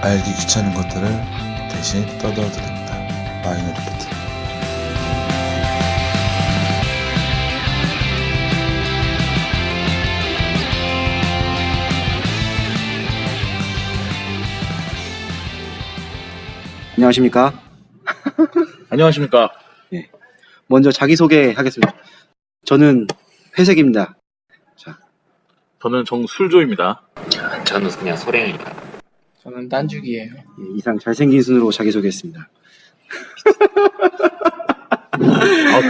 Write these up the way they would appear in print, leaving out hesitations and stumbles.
알기 귀찮은 것들을 대신 떠들어드립니다. 마이너리포트. 안녕하십니까? 안녕하십니까? 먼저 자기소개 하겠습니다. 저는 회색입니다. 저는 정술조입니다. 저는 그냥 소랭입니다. 저는 딴죽이에요. 이상 잘생긴 순으로 자기소개했습니다.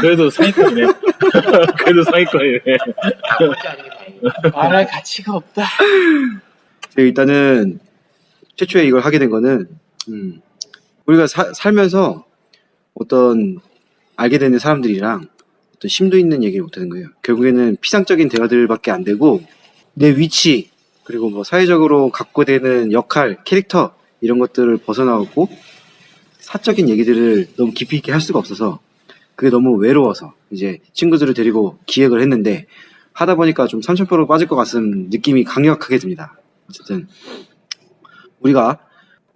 그래도 상위권이네. 그래도 상위권이네. 혼자 아닌 게 다행이에요. 말할 가치가 없다. 일단은 최초에 이걸 하게 된 거는 우리가 살면서 어떤 알게 되는 사람들이랑 어떤 심도 있는 얘기를 못하는 거예요. 결국에는 피상적인 대화들밖에 안 되고 내 위치 그리고 뭐 사회적으로 갖고 되는 역할, 캐릭터 이런 것들을 벗어나고 사적인 얘기들을 너무 깊이 있게 할 수가 없어서 그게 너무 외로워서 이제 친구들을 데리고 기획을 했는데 하다 보니까 좀 삼천포로 빠질 것 같은 느낌이 강력하게 듭니다. 어쨌든 우리가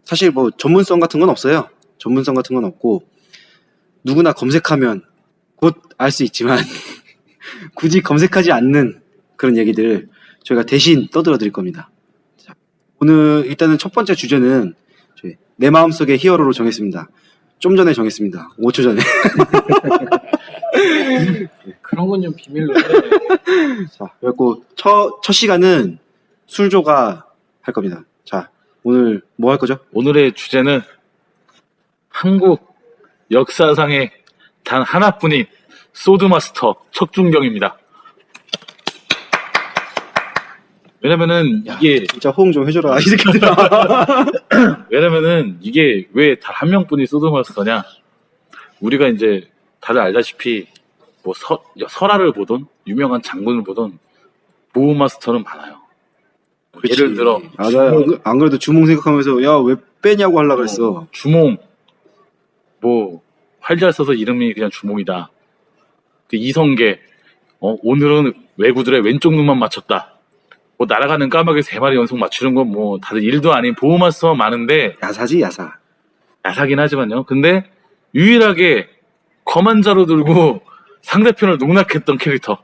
사실 뭐 전문성 같은 건 없어요. 전문성 같은 건 없고 누구나 검색하면 곧 알 수 있지만 굳이 검색하지 않는 그런 얘기들을 저희가 대신 떠들어 드릴 겁니다. 자, 오늘 일단은 첫 번째 주제는 내 마음속의 히어로로 정했습니다. 좀 전에 정했습니다. 5초 전에. 그런 건 좀 비밀로 해. 자, 그래갖고 첫 시간은 술조가 할 겁니다. 자, 오늘 뭐 할 거죠? 오늘의 주제는 한국 역사상의 단 하나뿐인 소드마스터 척준경입니다. 왜냐면은 이게 진짜 호응 좀 해줘라 이 새끼들아. 왜냐면은 이게 왜 단 한 명뿐인 소드마스터냐? 우리가 이제 다들 알다시피 뭐 설화를 보던 유명한 장군을 보던 보호마스터는 많아요. 예를 들어 나 안 그래도 주몽 생각하면서 야 왜 빼냐고 하려고 그랬어. 주몽 뭐 활잘 써서 이름이 그냥 주몽이다. 그 이성계 오늘은 왜구들의 왼쪽 눈만 맞췄다. 뭐 날아가는 까마귀 3마리 연속 맞추는 건 뭐 다들 일도 아닌 보호마스터 많은데 야사지 야사. 야사긴 하지만요. 근데 유일하게 검한 자루 들고 상대편을 농락했던 캐릭터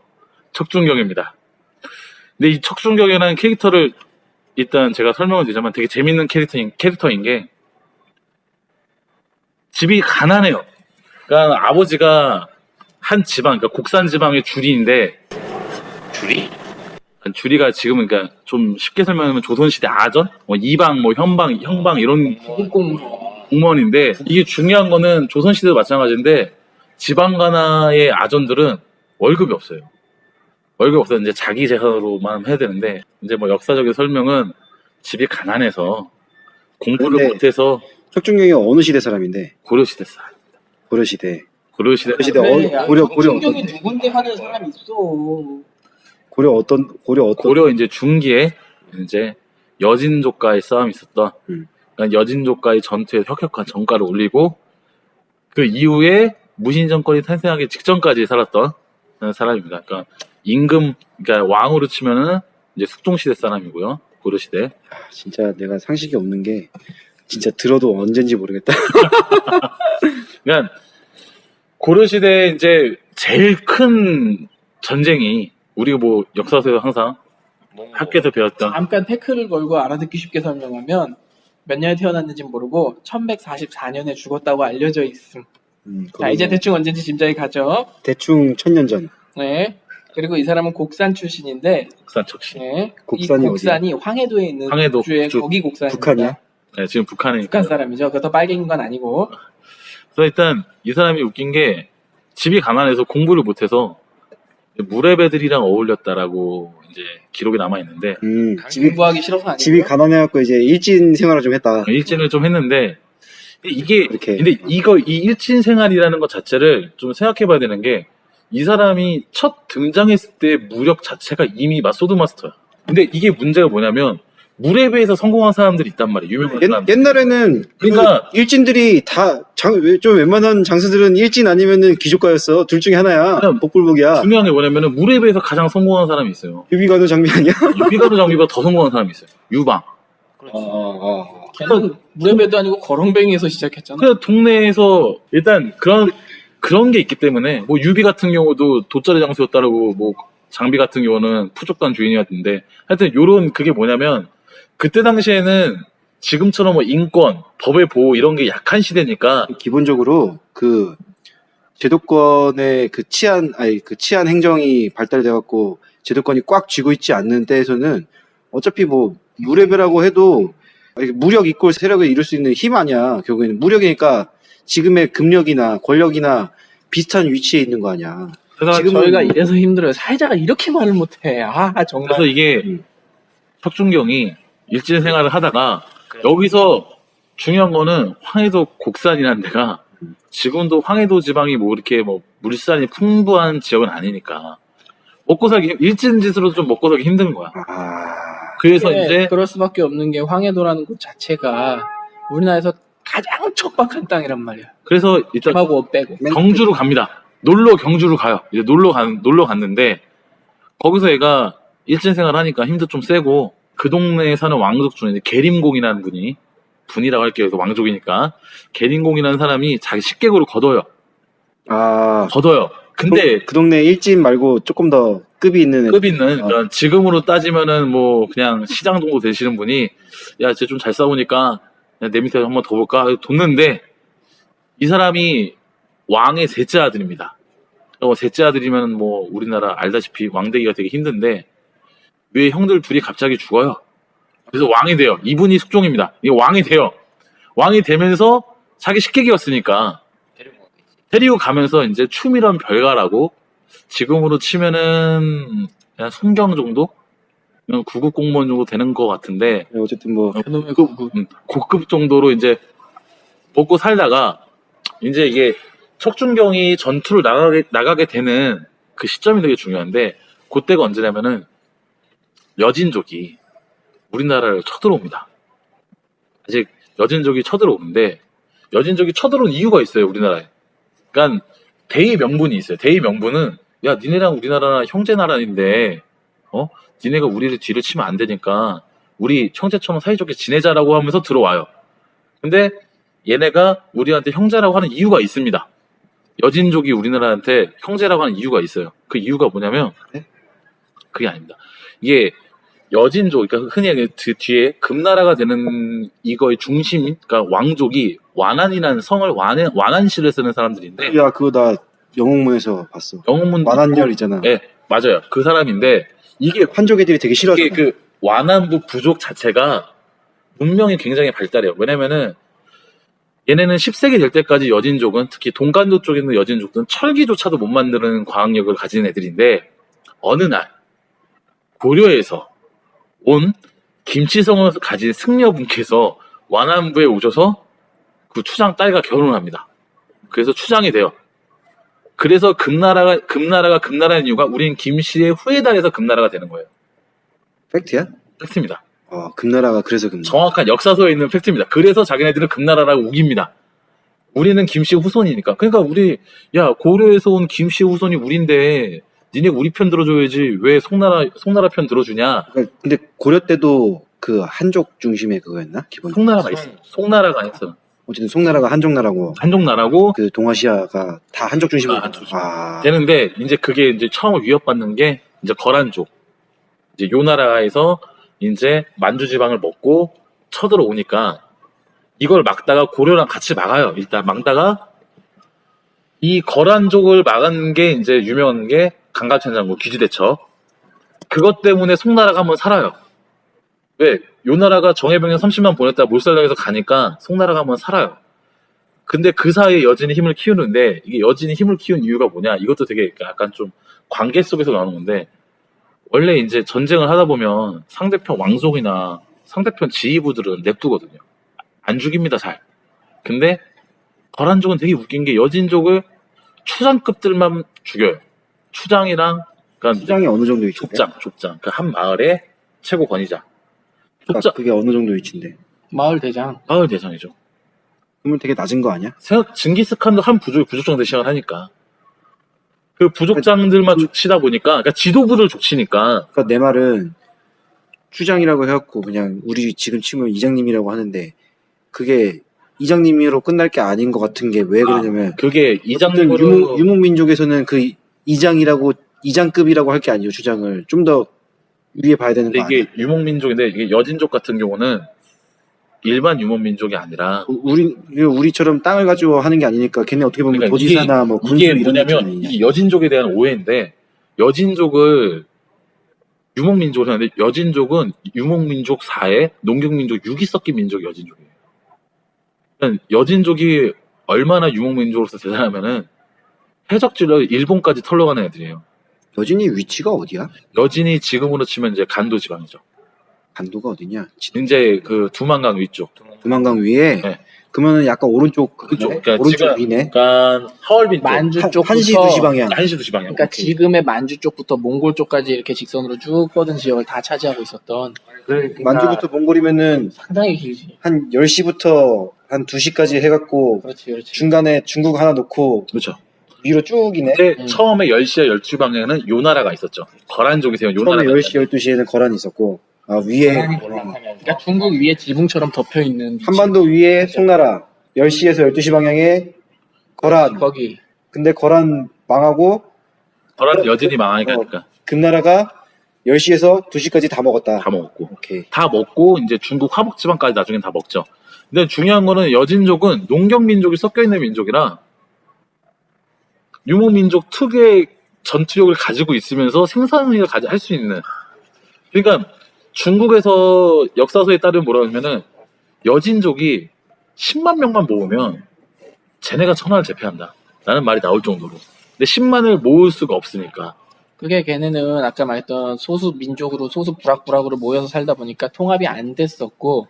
척준경입니다. 근데 이 척준경이라는 캐릭터를 일단 제가 설명을 드리자면 되게 재밌는 캐릭터인 게 집이 가난해요. 그러니까 아버지가 한 지방, 그러니까 곡산 지방의 주리인데 줄이? 주리가 지금은 그러니까 좀 쉽게 설명하면 조선시대 아전, 뭐 이방, 뭐 현방, 형방 이런 공무원인데 이게 중요한 거는 조선시대도 마찬가지인데 지방 가나의 아전들은 월급이 없어요. 월급 없어서 이제 자기 재산으로만 해야 되는데 이제 뭐 역사적인 설명은 집이 가난해서 공부를 근데 못해서 척준경이 어느 시대 사람인데? 고려시대 사람. 고려시대. 고려시대 고려 충격이 어떤데? 누군데 하는 사람이 있어. 고려 어떤 고려 이제 중기에 이제 여진족과의 싸움이 있었던 그러니까 여진족과의 전투에 혁혁한 전가를 올리고 그 이후에 무신 정권이 탄생하기 직전까지 살았던 사람입니다. 그러니까 임금 그러니까 왕으로 치면은 이제 숙종시대 사람이고요. 고려시대. 진짜 내가 상식이 없는 게 진짜 들어도 언젠지 모르겠다. 그러니까 고려시대 이제 제일 큰 전쟁이 우리가 뭐 역사에서 항상 학교에서 배웠던 잠깐 태클을 걸고 알아듣기 쉽게 설명하면 몇 년에 태어났는지는 모르고 1144년에 죽었다고 알려져 있음. 자, 이제 대충 언제인지 짐작이 가죠. 대충 1000년 전. 네. 그리고 이 사람은 곡산 출신인데 국산척신. 네. 곡산이 이 곡산이 황해도에 있는 황해도 주에 북쪽. 거기 곡산입니다. 북한이야? 네, 지금 북한에 북한 있고요. 사람이죠. 그것도 빨갱인 건 아니고. 그래서 일단 이 사람이 웃긴 게 집이 가난해서 공부를 못해서 무레배들이랑 어울렸다라고 이제 기록이 남아 있는데 공부하기 싫어서 아니고. 집이 가난해갖고 이제 일진 생활을 좀 했다. 일진을 좀 했는데 이게 이렇게. 근데 이 일진 생활이라는 것 자체를 좀 생각해봐야 되는 게 이 사람이 첫 등장했을 때 무력 자체가 이미 소드마스터야. 근데 이게 문제가 뭐냐면 무레배에서 성공한 사람들이 있단 말이에요. 유명한 사람들. 옛날에는 그러니까 일진들이 다 좀 웬만한 장수들은 일진 아니면은 기족가였어. 둘 중에 하나야. 그냥 복불복이야. 중요한 게 뭐냐면은 무레배에서 가장 성공한 사람이 있어요. 유비관우 장비 아니야? 유비가루 장비보다 더 성공한 사람이 있어요. 유방. 그렇지. 걔는 무협배도 아니고 거렁뱅이에서 시작했잖아. 그 동네에서 일단 그런 게 있기 때문에 뭐 유비 같은 경우도 돗자리 장수였다라고 뭐 장비 같은 경우는 푸족단 주인이었는데 하여튼 요런 그게 뭐냐면 그때 당시에는 지금처럼 뭐 인권, 법의 보호 이런 게 약한 시대니까 기본적으로 그 제도권의 그 치안 행정이 발달돼 갖고 제도권이 꽉 쥐고 있지 않는 때에서는 어차피 뭐 무레배라고 해도 무력 이꼴 세력을 이룰 수 있는 힘 아니야. 결국에는 무력이니까 지금의 금력이나 권력이나 비슷한 위치에 있는 거 아니야. 그래서 지금은 저희가 이래서 힘들어요. 사회자가 이렇게 말을 못해. 정말. 그래서 이게 척준경이 일진 생활을 하다가 여기서 중요한 거는 황해도 곡산이라는 데가 지금도 황해도 지방이 뭐 이렇게 뭐 물산이 풍부한 지역은 아니니까 먹고 살기 일진짓으로도 좀 먹고 살기 힘든 거야. 그래서 이제 그럴 수밖에 없는 게 황해도라는 곳 자체가 우리나라에서 가장 척박한 땅이란 말이야. 그래서 일단 하고 빼고. 경주로 갑니다. 경주로 가요. 이제 놀러 갔는데 거기서 얘가 일진 생활을 하니까 힘도 좀 세고 그 동네에 사는 왕족 중에 이제 계림공이라는 분이라고 할게요. 그래서 왕족이니까 계림공이라는 사람이 자기 식객으로 걷어요. 걷어요. 근데 그 동네 일진 말고 조금 더 급이 있는 그러니까 지금으로 따지면은 뭐 그냥 시장 정도 되시는 분이 야, 쟤 좀 잘 싸우니까 그냥 내 밑에 한번 더 볼까 뒀는데 이 사람이 왕의 셋째 아들입니다. 셋째 아들이면 뭐 우리나라 알다시피 왕되기가 되게 힘든데 왜 형들 둘이 갑자기 죽어요? 그래서 왕이 돼요. 이분이 숙종입니다. 이게 왕이 돼요. 왕이 되면서 자기 식객이었으니까 데리고 가면서 이제 추미란 별가라고 지금으로 치면은 그냥 송경 정도? 그냥 구급 공무원 정도 되는 것 같은데 어쨌든 뭐 고급 정도로 이제 먹고 살다가 이제 이게 척준경이 전투를 나가게 되는 그 시점이 되게 중요한데 그때가 언제냐면은 여진족이 우리나라를 쳐들어옵니다. 아직 여진족이 쳐들어오는데 여진족이 쳐들어온 이유가 있어요. 우리나라에. 그러니까 대의 명분이 있어요. 대의 명분은 야 니네랑 우리나라는 형제 나라인데 니네가 우리를 뒤를 치면 안 되니까 우리 형제처럼 사이좋게 지내자라고 하면서 들어와요. 근데 얘네가 우리한테 형제라고 하는 이유가 있습니다. 여진족이 우리나라한테 형제라고 하는 이유가 있어요. 그 이유가 뭐냐면 그게 아닙니다. 이게 여진족, 그러니까 흔히 그 뒤에 금나라가 되는 이거의 중심, 그러니까 왕족이 완안이라는 성을 완안시를 쓰는 사람들인데. 야, 그거 나 영웅문에서 봤어. 영웅문 완안열 있잖아. 네, 맞아요. 그 사람인데 이게 환족 애들이 되게 싫어하잖아. 이게 그 완안부 부족 자체가 문명이 굉장히 발달해요. 왜냐면은 얘네는 10세기 될 때까지 여진족은 특히 동간도 쪽에 있는 여진족들은 철기조차도 못 만드는 과학력을 가진 애들인데 어느 날 고려에서 온 김치성을 가진 승려분께서 완안부에 오셔서 그 추장 딸과 결혼을 합니다. 그래서 추장이 돼요. 그래서 금나라가 금나라인 이유가 우린 김씨의 후예달에서 금나라가 되는 거예요. 팩트야? 팩트입니다. 금나라가 그래서 금나라. 정확한 역사서에 있는 팩트입니다. 그래서 자기네들은 금나라라고 우깁니다. 우리는 김씨 후손이니까. 그러니까 고려에서 온 김씨 후손이 우린데 니네 우리 편 들어줘야지 왜 송나라 편 들어주냐. 근데 고려 때도 그 한족 중심의 그거였나? 기본. 송나라가 있어. 송나라가 있어. 어쨌든 송나라가 한족나라고. 한족나라고 그 동아시아가 다 한족 중심으로. 되는데 이제 그게 이제 처음 위협받는 게 이제 거란족. 이제 요 나라에서 이제 만주 지방을 먹고 쳐들어오니까 이걸 막다가 고려랑 같이 막아요. 일단 막다가 이 거란족을 막은 게 이제 유명한 게 강가천장군 귀지대첩. 그것 때문에 송나라가 한번 살아요. 왜? 요 나라가 정예병력 30만 보냈다 몰살당해서 가니까 송나라가 한번 살아요. 근데 그 사이에 여진이 힘을 키우는데 이게 여진이 힘을 키운 이유가 뭐냐? 이것도 되게 약간 좀 관계 속에서 나오는 건데 원래 이제 전쟁을 하다 보면 상대편 왕족이나 상대편 지휘부들은 냅두거든요. 안 죽입니다, 잘. 근데 거란족은 되게 웃긴 게 여진족을 추장급들만 죽여요. 추장이랑 그러니까 추장이 어느 정도 위치인데? 족장. 그 한 마을의 최고 권위자. 족장. 그게 어느 정도 위치인데? 마을 대장. 마을 대장이죠. 그러면 되게 낮은 거 아니야? 징기스칸도 한 부족장 대시을 하니까 그 부족장들만 족치다 보니까 그러니까 지도부를 족치니까. 그러니까 내 말은 추장이라고 해갖고 그냥 우리 지금 치면 이장님이라고 하는데 그게 이장님으로 끝날 게 아닌 것 같은 게 왜 그러냐면 그게 어쨌든 이장으로 유목민족에서는 그 이장이라고 이장급이라고 할 게 아니에요. 주장을 좀 더 위에 봐야 되는 근데 거 아니야? 이게 유목민족인데 이게 여진족 같은 경우는 일반 유목민족이 아니라 우리처럼 땅을 가지고 하는 게 아니니까 걔네 어떻게 보면 그러니까 도지사나 뭐 군수 이게 이런 뭐냐면 느낌이야. 이게 여진족에 대한 오해인데 여진족을 유목민족으로 하는데 여진족은 유목민족 4에 농경민족 6이 섞인 민족이 여진족이에요. 그러니까 여진족이 얼마나 유목민족으로서 대단하면은 해적지로 일본까지 털러가는 애들이에요. 여진이 위치가 어디야? 여진이 지금으로 치면 이제 간도 지방이죠. 간도가 어디냐? 이제 그 두만강 위쪽. 두만강 위에. 네. 그러면은 약간 오른쪽 그쪽. 네? 그러니까 오른쪽 지금 위네. 약간 하얼빈 쪽. 만주 쪽부터 한시 2시 방향. 한시 2시 방향. 그러니까 오케이. 지금의 만주 쪽부터 몽골 쪽까지 이렇게 직선으로 쭉 뻗은 지역을 다 차지하고 있었던 그러니까 만주부터 몽골이면은 상당히 길지. 한 10시부터 한 2시까지 해갖고 그렇지. 중간에 중국 하나 놓고 그렇죠. 위로 쭉이네. 근데 처음에 10시와 12시 방향에는 요 나라가 있었죠. 거란족이세요. 요 처음에 나라가 10시, 12시에는 거란이 있었고, 위에, 그러니까 중국 위에 지붕처럼 덮여 있는 한반도 위에 송나라, 10시에서 12시 방향에 거란. 거기. 근데 거란 망하고, 거란 여진이 망하니까 그러니까 금나라가 10시에서 2시까지 다 먹었다. 다 먹었고 오케이. 다 먹고 이제 중국 화북 지방까지 나중엔 다 먹죠. 근데 중요한 거는 여진족은 농경민족이 섞여 있는 민족이라 유목민족 특유의 전투력을 가지고 있으면서 생산력을 할 수 있는. 그러니까 중국에서 역사서에 따르면 뭐라 하냐면은 여진족이 10만 명만 모으면 쟤네가 천하를 제패한다 라는 말이 나올 정도로. 근데 10만을 모을 수가 없으니까. 그게 걔네는 아까 말했던 소수 민족으로 소수 부락부락으로 모여서 살다 보니까 통합이 안 됐었고,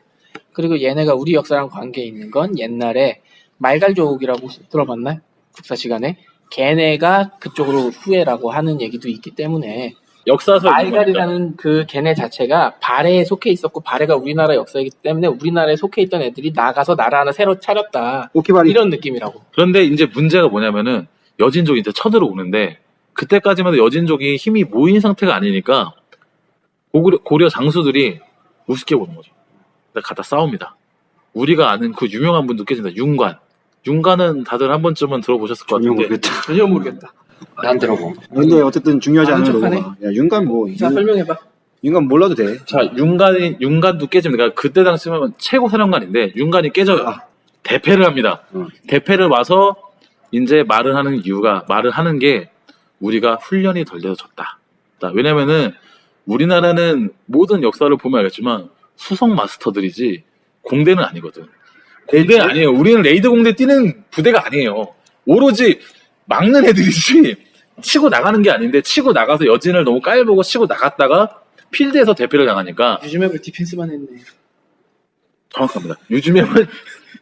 그리고 얘네가 우리 역사랑 관계 있는 건 옛날에 말갈족이라고 혹시 들어봤나요? 국사 시간에 걔네가 그쪽으로 후예라고 하는 얘기도 있기 때문에 역사서 말갈이라는 그 걔네 자체가 발해에 속해 있었고, 발해가 우리나라 역사이기 때문에 우리나라에 속해 있던 애들이 나가서 나라 하나 새로 차렸다 오키바리. 이런 느낌이라고. 그런데 이제 문제가 뭐냐면은 여진족이 이제 쳐들어오는데 그때까지만 해도 여진족이 힘이 모인 상태가 아니니까 고려 장수들이 우습게 보는 거죠. 갖다 싸웁니다. 우리가 아는 그 유명한 분 느껴진다. 윤관. 윤관은 다들 한 번쯤은 들어보셨을 것 전혀 같은데 모르겠다. 전혀 모르겠다. 난 들어봄. 근데 어쨌든 중요하지 않은 척하네. 거고. 야, 윤관 뭐, 자, 설명해봐. 윤관 몰라도 돼. 자, 윤관도 깨집니다. 그러니까 그때 당시면 최고 사령관인데 윤관이 깨져요. 대패를 합니다. 대패를 와서 이제 말을 하는 게 우리가 훈련이 덜 돼서 졌다. 왜냐면은 우리나라는 모든 역사를 보면 알겠지만 수성 마스터들이지 공대는 아니거든. 공대 아니에요. 우리는 레이드 공대 뛰는 부대가 아니에요. 오로지 막는 애들이지 치고 나가는 게 아닌데, 치고 나가서 여진을 너무 깔보고 치고 나갔다가 필드에서 대패를 당하니까. 유즈맵을 디펜스만 했네. 정확합니다. 요즘에는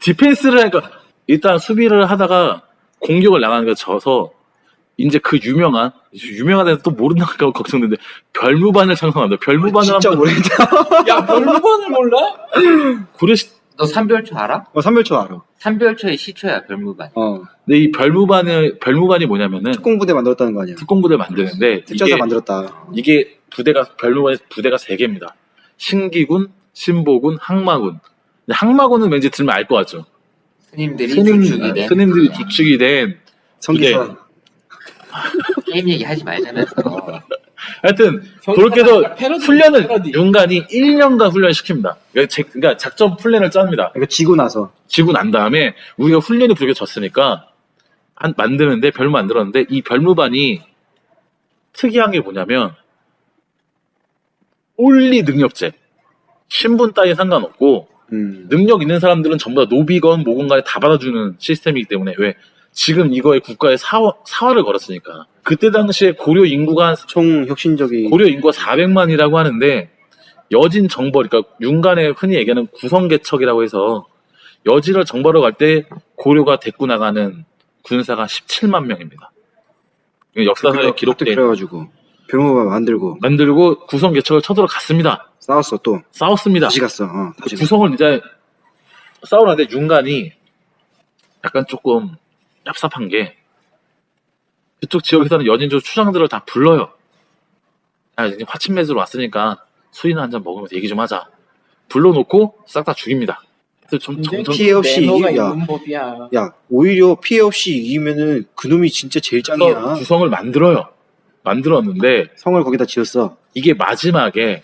디펜스를 하니까 일단 수비를 하다가 공격을 나가는 게 져서 이제 그 유명한 데서 또 모른다고 걱정되는데 별무반을 창성합니다. 별무반을 진짜 한번 모르겠다. 야, 별무반을 몰라? 너 삼별초 알아? 삼별초 알아. 삼별초의 시초야 별무반. 근데 이 별무반이 뭐냐면은 특공부대 만들었다는 거 아니야. 특공부대를 만드는데 특전사 만들었다. 이게 별무반의 부대가 3개입니다. 신기군, 신보군, 항마군. 근데 항마군은 왠지 들으면 알 것 같죠. 스님들이 주축이 된. 스님들이 주축이 된 성기선. 게임 얘기 하지 말자면서. 하여튼 그렇게 해서 훈련을 윤관이 1년간 훈련시킵니다. 그러니까 작전 플랜을 짭니다. 그러니까 지고 나서. 지고 난 다음에 우리가 훈련이 부족해졌으니까 만드는데 별무 만들었는데 이 별무반이 특이한 게 뭐냐면 올리 능력제. 신분 따위 상관없고 능력 있는 사람들은 전부 다 노비건 뭐건 간에 다 받아주는 시스템이기 때문에 왜 지금 이거에 국가에 사활을 걸었으니까. 그때 당시에 고려 인구가 총 혁신적이. 고려 인구가 400만이라고 하는데 여진 정벌, 그러니까 윤관에 흔히 얘기하는 구성개척이라고 해서 여진을 정벌하러 갈 때 고려가 데리고 나가는 군사가 17만 명입니다. 역사상에 기록된. 그래가지고 병호가 만들고 구성개척을 쳐들어 갔습니다. 싸웠어 또. 싸웠습니다. 다시 갔어. 다시 구성을 이제 싸우는데 윤관이 약간 조금 얍삽한 게 그쪽 지역에서는 여진족 추장들을 다 불러요. 야, 이제 화친매수로 왔으니까 술이나 한잔 먹으면서 얘기 좀 하자. 불러놓고 싹 다 죽입니다. 그래서 좀 점점 피해 없이 매너가 이기- 야. 있는 법이야. 야, 오히려 피해 없이 이기면은 그놈이 진짜 제일 짱이야. 구성을 만들었는데 성을 거기다 지었어. 이게 마지막에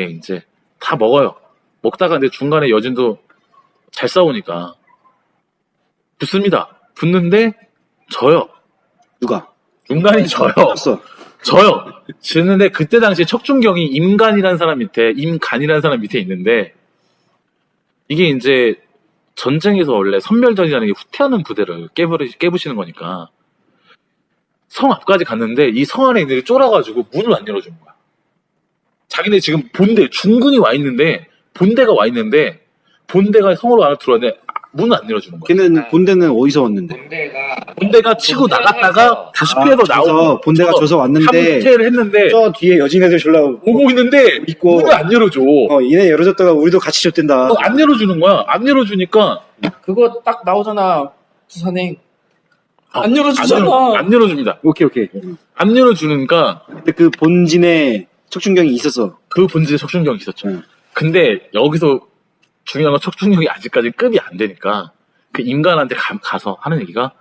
이제 다 먹어요. 먹다가 근데 중간에 여진도 잘 싸우니까 붙습니다. 붙는데 져요. 누가? 중간이 져요. 없어. 져요. 지는데 그때 당시에 척준경이 임간이라는 사람 밑에 있는데 이게 이제 전쟁에서 원래 선멸전이라는 게 후퇴하는 부대를 깨부시는 거니까 성 앞까지 갔는데 이 성 안에 있는 애들이 쫄아가지고 문을 안 열어주는 거야. 자기네 지금 중군이 와 있는데 본대가 성으로 안에 들어왔는데 문을 안 열어주는 거야. 걔는 본대는 어디서 왔는데? 본대가 치고 나갔다가 다시 피해서 나오고 본대가 져서 왔는데 함퇴를 했는데 저 뒤에 여진 애들 졸라 오고 있는데 있고 문을 안 열어줘. 얘네 열어줬다가 우리도 같이 줬댄다. 안 열어주는 거야. 안 열어주니까 그거 딱 나오잖아. 부산행. 안 열어주잖아. 안 열어줍니다. 오케이. 안 열어주니까 근데 그 본진에 척준경이 있었어. 그 본질에 척준경이 있었죠. 응. 근데 여기서 중요한 건 척준경이 아직까지 급이 안 되니까 그 인간한테 가서 하는 얘기가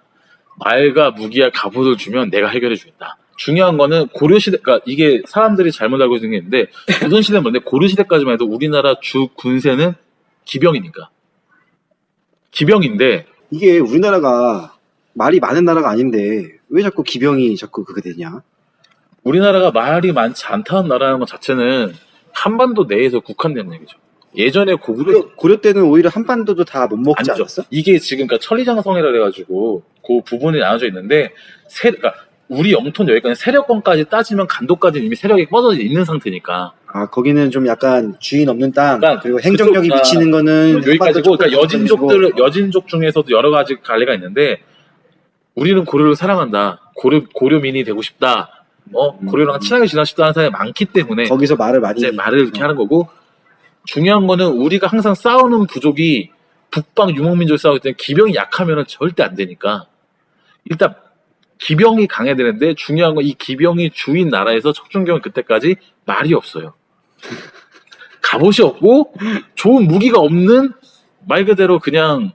말과 무기와 갑옷을 주면 내가 해결해 주겠다. 중요한 거는 고려시대, 그러니까 이게 사람들이 잘못 알고 있는 게 있는데 조선시대는 뭔데 고려시대까지만 해도 우리나라 주 군세는 기병이니까. 기병인데 이게 우리나라가 말이 많은 나라가 아닌데 왜 자꾸 기병이 자꾸 그게 되냐? 우리나라가 말이 많지 않다는 나라는 것 자체는 한반도 내에서 국한된 얘기죠. 예전에 고려 때는 오히려 한반도도 다 못 먹지 아니죠. 않았어? 이게 지금 그러니까 천리장성이라 그래가지고 그 부분이 나눠져 있는데 그러니까 우리 영토는 여기까지 세력권까지 따지면 간도까지는 이미 세력이 뻗어져 있는 상태니까 아 거기는 좀 약간 주인 없는 땅 그러니까 그리고 행정력이 그쪽, 미치는 거는 여기까지고 그러니까 한반도 여진족 중에서도 여러 가지 갈래가 있는데 우리는 고려를 사랑한다. 고려민이 되고 싶다. 고려랑 친하게 지내고 싶다 하는 사람이 많기 때문에 거기서 말을 많이 이제 말을 이렇게 하는 거고 중요한 거는 우리가 항상 싸우는 부족이 북방 유목민족이 싸울 때 기병이 약하면 절대 안 되니까 일단 기병이 강해야 되는데 중요한 건 이 기병이 주인 나라에서 척준경은 그때까지 말이 없어요. 갑옷이 없고 좋은 무기가 없는 말 그대로 그냥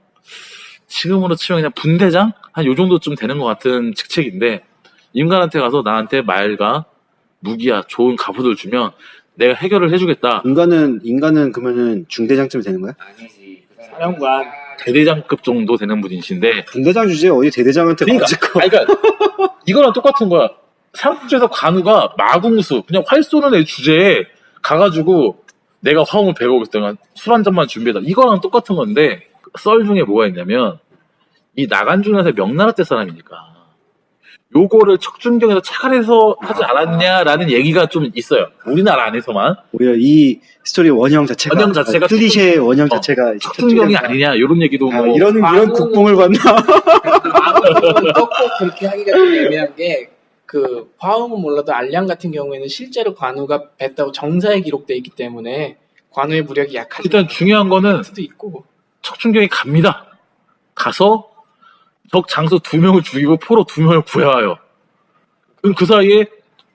지금으로 치면 그냥 분대장? 한 요 정도쯤 되는 것 같은 직책인데 인간한테 가서 나한테 말과 무기야 좋은 갑옷을 주면 내가 해결을 해주겠다. 인간은 그러면은 중대장쯤 되는 거야? 아니지. 사령관. 대대장급 정도 되는 분이신데 중대장 주제 어디 대대장한테 그러니까, 맞을 거? 그러니까 이거랑 똑같은 거야. 삼국지에서 관우가 마궁수 그냥 활 쏘는 애 주제에 가가지고 내가 화음을 배우겠다. 술 한 잔만 준비해다. 이거랑 똑같은 건데 썰 중에 뭐가 있냐면 이 나간중에서 명나라 때 사람이니까 요거를 척준경에서 착안해서 하지 않았냐라는 얘기가 좀 있어요. 우리나라 안에서만 오히려 이 스토리 원형 자체가 클리셰 원형 자체가 척준경이 아니냐 이런 얘기도 아, 뭐 이런 국뽕을 받나? 과거는 꼭 그렇게 하기가 좀 애매한 게, 그, 화음은 몰라도 알량 같은 경우에는 실제로 관우가 뵀다고 정사에 기록돼 있기 때문에 관우의 무력이 약하지. 일단 중요한 거는 수도 있고. 척준경이 갑니다. 가서 적 장수 2명을 죽이고 포로 2명을 구해와요. 그럼 그 사이에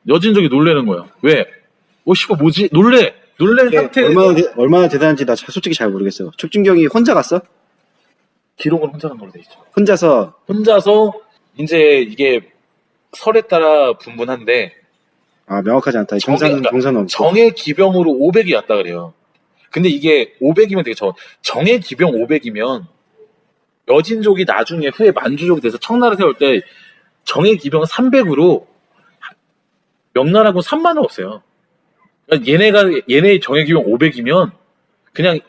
여진족이 놀래는 거예요. 왜? 씨발 뭐지? 놀란 상태. 얼마나 대단한지 나 솔직히 잘 모르겠어. 척준경이 혼자 갔어? 기록은 혼자 간 걸로 돼 있죠. 혼자서 이제 이게 설에 따라 분분한데 명확하지 않다. 그러니까 정사는 없고. 정예 기병으로 500이 왔다 그래요. 근데 이게 500이면 되게 정예 기병 500이면 여진족이 나중에 후에 만주족이 돼서 청나라 세울 때 정예 기병 300으로 명나라군 3만 원 없어요. 그러니까 얘네 정예 기병 500이면 그냥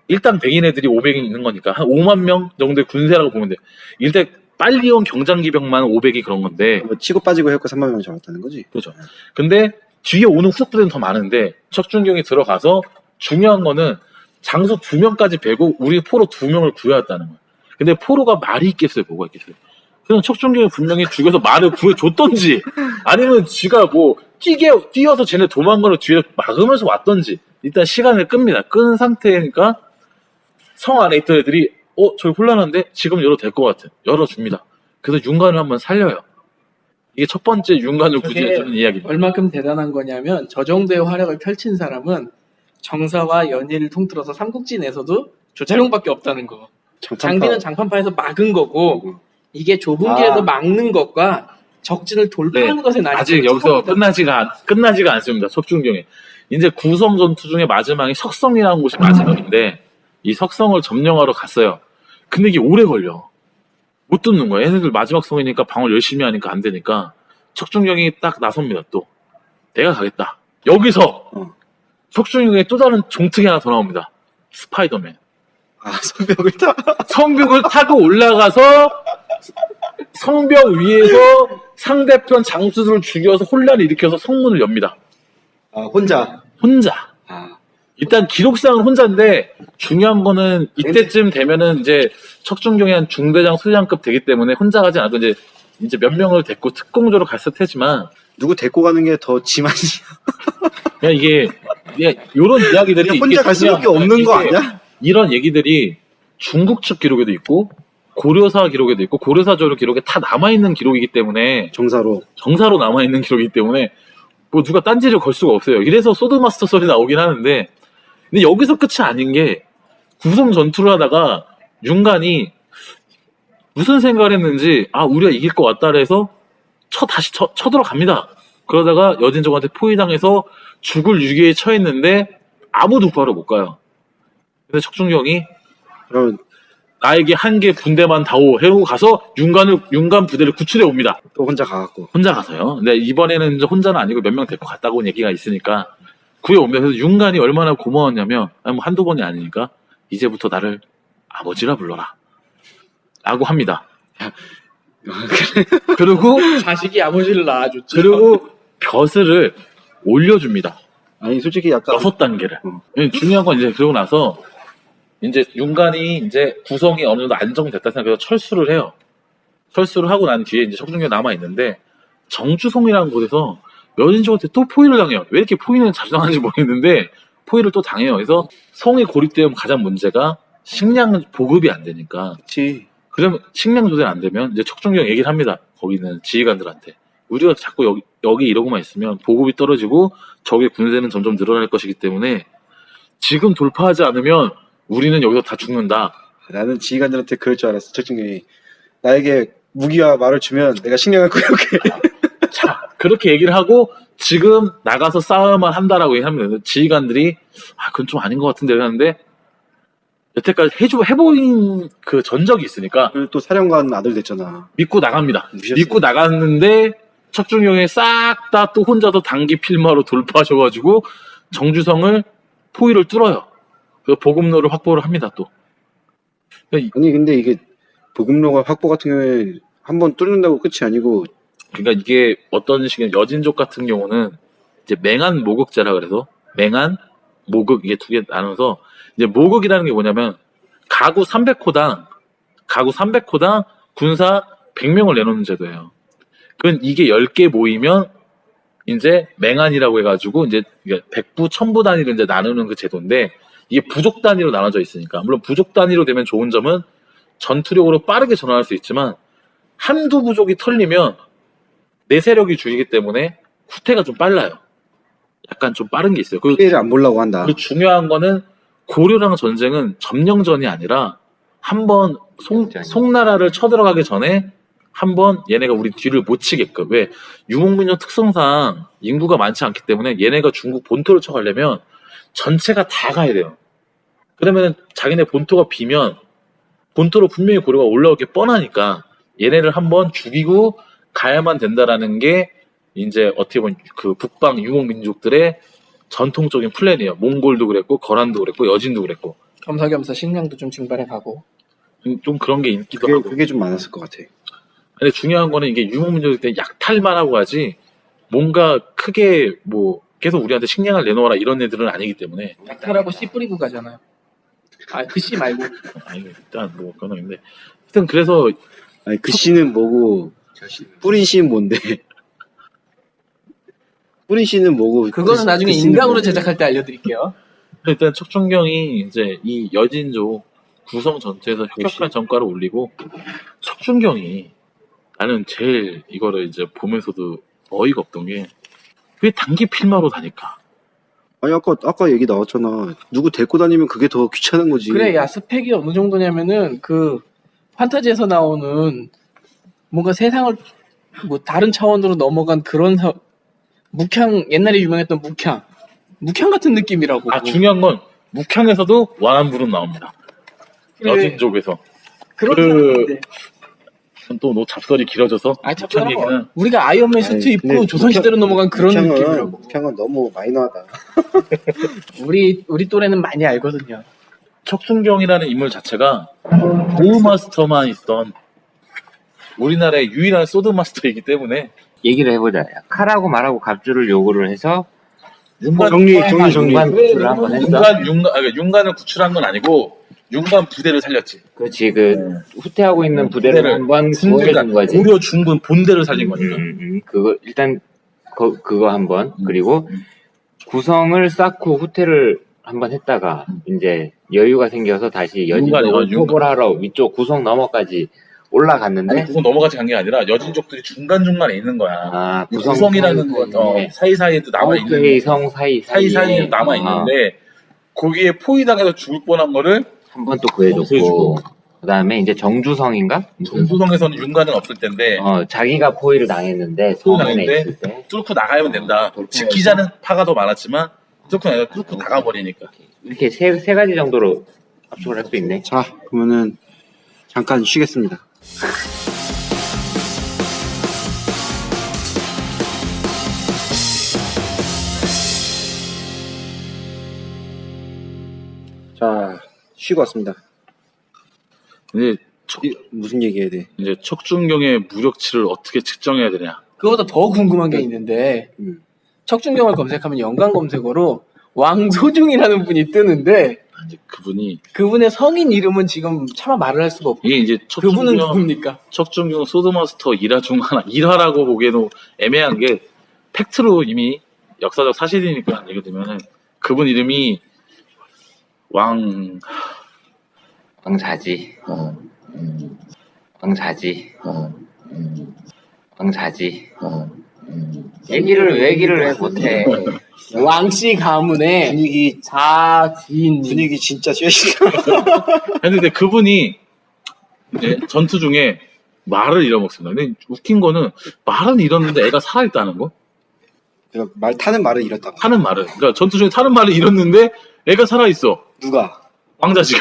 일당 100인 애들이 500이 있는 거니까 한 5만 명 정도의 군세라고 보면 돼. 일단 빨리 온 경장기병만 500이 그런 건데 뭐 치고 빠지고 했고 3만 명 잡았다는 거지. 그렇죠. 근데 뒤에 오는 후속부대는 더 많은데 척준경이 들어가서 중요한 거는 장수 2명까지 베고 우리 포로 2명을 구해왔다는 거야. 근데 포로가 말이 있겠어요? 뭐가 있겠어요? 그냥 척준경이 분명히 죽여서 말을 구해줬던지 아니면 지가 뭐 뛰어서 쟤네 도망가는 뒤에 막으면서 왔던지 일단 시간을 끕니다. 끈 상태니까 성 안에 있던 애들이 저기 혼란한데 지금 열어도 될 것 같아. 열어줍니다. 그래서 윤관을 한번 살려요. 이게 첫 번째 윤관을 구제해주는 이야기입니다. 얼마큼 대단한 거냐면 저 정도의 활약을 펼친 사람은 정사와 연희를 통틀어서 삼국지 내에서도 조차룡밖에 없다는 거. 장비는 장판파에서 막은 거고 이게 좁은 길에서 막는 것과 적진을 돌파하는 것에 나뉘. 아직 여기서 끝나지가 않습니다. 척중경이 이제 구성 전투 중에 마지막이 석성이라는 곳이 마지막인데 이 석성을 점령하러 갔어요. 근데 이게 오래 걸려. 못 뚫는 거야. 얘네들 마지막 성이니까 방어를 열심히 하니까 안 되니까 척중경이 딱 나섭니다. 또 내가 가겠다. 여기서 척중경의 또 다른 종특이 하나 더 나옵니다. 스파이더맨. 성벽을 타고 올라가서 성벽 위에서 상대편 장수들을 죽여서 혼란을 일으켜서 성문을 엽니다. 혼자. 일단 기록상은 혼자인데 중요한 거는 이때쯤 되면은 이제 척중경이 한 중대장 소장급 되기 때문에 혼자 가지 않고 이제 몇 명을 데리고 특공조로 갔을 테지만 누구 데리고 가는 게 더 지만이야. 그냥 이게 요런 이야기들이 혼자 갈 수밖에 없는 거 아니야? 이런 얘기들이 중국 측 기록에도 있고 고려사 기록에도 있고 고려사조로 기록에 다 남아있는 기록이기 때문에 정사로 남아있는 기록이기 때문에 뭐 누가 딴지를 걸 수가 없어요. 이래서 소드마스터 썰이 나오긴 하는데 근데 여기서 끝이 아닌 게 구성 전투를 하다가 윤관이 무슨 생각을 했는지 우리가 이길 것 같다 해서 다시 쳐들어갑니다. 그러다가 여진족한테 포위당해서 죽을 위기에 처했는데 아무도 구하러 못 가요. 근데 척중경이 그럼 나에게 한 개 분대만 다오 해고 가서 윤관 부대를 구출해 옵니다. 또 혼자 가갖고. 혼자 가서요. 근데 이번에는 이제 혼자는 아니고 몇 명 데리고 갔다고 온 얘기가 있으니까 구해오면서 윤관이 얼마나 고마웠냐면 뭐 한두 번이 아니니까 이제부터 나를 아버지라 불러라 라고 합니다. 그리고 자식이 아버지를 낳아줬죠. 그리고 벼슬을 올려줍니다. 아니 솔직히 약간 6단계를. 중요한 건 이제 그러고 나서 이제 윤관이 이제 구성이 어느 정도 안정됐다 생각해서 철수를 해요. 철수를 하고 난 뒤에 이제 척중경이 남아 있는데 정주성이라는 곳에서 여진족한테 또 포위를 당해요. 왜 이렇게 포위는 자주 당하는지 모르겠는데 포위를 또 당해요. 그래서 성이 고립되면 가장 문제가 식량 보급이 안 되니까. 그치. 그러면 식량 조달 안 되면 이제 척중경 얘기를 합니다. 거기는 지휘관들한테 우리가 자꾸 여기 이러고만 있으면 보급이 떨어지고 적의 군대는 점점 늘어날 것이기 때문에 지금 돌파하지 않으면 우리는 여기서 다 죽는다. 나는 지휘관들한테 그럴 줄 알았어. 척중경이 나에게 무기와 말을 주면 내가 식량을 구해올게. 자, 그렇게 얘기를 하고 지금 나가서 싸움을 한다라고 얘기합니다. 지휘관들이 그건 좀 아닌 것 같은데 하는데 여태까지 해보인 그 전적이 있으니까 그리고 또 사령관 아들 됐잖아. 믿고 나갑니다. 무시했어요. 믿고 나갔는데 척중경이 싹 다 또 혼자서 단기 필마로 돌파하셔가지고 정주성을 포위를 뚫어요. 그 보급로를 확보를 합니다. 또 아니 근데 이게 보급로가 확보 같은 경우에 한번 뚫는다고 끝이 아니고 그러니까 이게 어떤 식의 여진족 같은 경우는 이제 맹한 모극제라 그래서 맹한 모극 이게 두 개 나눠서 이제 모극이라는 게 뭐냐면 가구 300호당 군사 100명을 내놓는 제도예요. 그건 이게 10개 모이면 이제 맹한이라고 해가지고 이제 백부, 천부 단위로 이제 나누는 그 제도인데 이게 부족 단위로 나눠져 있으니까 물론 부족 단위로 되면 좋은 점은 전투력으로 빠르게 전환할 수 있지만 한두 부족이 털리면 내 세력이 줄이기 때문에 후퇴가 좀 빨라요. 약간 좀 빠른 게 있어요. 피해를 안 보려고 한다. 그리고 중요한 거는 고려랑 전쟁은 점령전이 아니라 한번 송나라를 쳐들어가기 전에 한번 얘네가 우리 뒤를 못 치게끔. 왜? 유목민족 특성상 인구가 많지 않기 때문에 얘네가 중국 본토를 쳐가려면 전체가 다 가야 돼요. 그러면 자기네 본토가 비면 본토로 분명히 고려가 올라올 게 뻔하니까 얘네를 한번 죽이고 가야만 된다라는 게 이제 어떻게 보면 그 북방 유목민족들의 전통적인 플랜이에요. 몽골도 그랬고 거란도 그랬고 여진도 그랬고 겸사겸사 식량도 좀 증발해가고 좀 그런 게 있기도 하고. 그게 좀 많았을 것 같아. 근데 중요한 거는 이게 유목민족일 때 약탈만 하고 하지 뭔가 크게 뭐 계속 우리한테 식량을 내놓아라 이런 애들은 아니기 때문에. 약탈하고 씨 뿌리고 가잖아요. 그 씨 말고. 아니 일단 뭐 그런 건데 하여튼 그래서 아니 그 씨는 뭐고 뿌린 씨는 뭔데? 뿌린 씨는 뭐고? 그거는 나중에 그 씨는 인강으로 뭔데? 제작할 때 알려드릴게요. 일단 척준경이 이제 이 여진족 구성 전체에서 혁혁한 전과를 올리고 척준경이 나는 제일 이거를 이제 보면서도 어이가 없던 게 왜 단기 필마로 다닐까? 아니 아까 얘기 나왔잖아. 누구 데리고 다니면 그게 더 귀찮은 거지. 그래, 야, 스펙이 어느 정도냐면은, 그, 판타지에서 나오는, 뭔가 세상을, 뭐, 다른 차원으로 넘어간 그런, 옛날에 유명했던 묵향 같은 느낌이라고. 아, 중요한 건 묵향에서도 완안부름 나옵니다. 그래. 여진족에서. 그런데 또 너 잡설이 길어져서 아, 묵향 잠깐만. 얘기는 우리가 아이언맨 수트 아니, 근데 입고 조선시대로 넘어간 그런 느낌이라고. 묵향은 너무 마이너하다. 우리 또래는 많이 알거든요. 척순경이라는 인물 자체가 도우마스터만 있던 우리나라의 유일한 소드마스터이기 때문에 얘기를 해보자. 칼하고 말하고 갑주를 요구를 해서 정리. 윤관 구출을 한번 했어. 윤관을 구출한 건 아니고 윤관 부대를 살렸지. 그렇지. 후퇴하고 있는 부대를 한번 구해준 거지. 고려 중군 본대를 살린 거니까. 그거 일단 그거 한번 그리고 구성을 쌓고 후퇴를 한번 했다가 이제 여유가 생겨서 다시 여진족을 토벌하러 위쪽 구성 너머까지 올라갔는데 구성 넘어가지 간 게 아니라 여진족들이 중간중간에 있는 거야. 아, 구성이라는 건 사이사이에도 남아있는 회의성 사이사이에 남아있는데 거기에 포위당해서 죽을 뻔한 거를 한 번 또 구해줬고 그 다음에 이제 정주성인가? 정수성에서는 윤관은 없을 텐데 자기가 포위를 당했는데 성안에 있을 때 뚫고 나가면 된다. 지키자는 파가 더 많았지만 뚫고 나가버리니까. 이렇게 세 가지 정도로 압축을 할 수 있네. 자, 그러면은 잠깐 쉬겠습니다. 자, 쉬고 왔습니다. 이제 무슨 얘기 해야 돼? 이제 척준경의 무력치를 어떻게 측정해야 되냐. 그거보다 더 궁금한 게 있는데, 척준경을 검색하면 연관 검색어로 왕소중이라는 분이 뜨는데, 이제 그분이 그분의 성인 이름은 지금 차마 말을 할 수가 없고, 이게 이제 그분은 누굽니까? 척준경 소드마스터 1화 중 하나 1화라고 보기에는 애매한 게 팩트로 이미 역사적 사실이니까 얘기 들면은 그분 이름이 왕자지. 얘기를 왜 못해? 왕씨 가문의 분위기 자진. 분위기 진짜 쇠시다. 근데 그분이 이제 전투 중에 말을 잃어먹습니다. 근데 웃긴 거는 말은 잃었는데 애가 살아있다는 거? 타는 말을 잃었다고. 타는 말을. 그러니까 전투 중에 타는 말을 잃었는데 애가 살아있어. 누가? 왕자지가.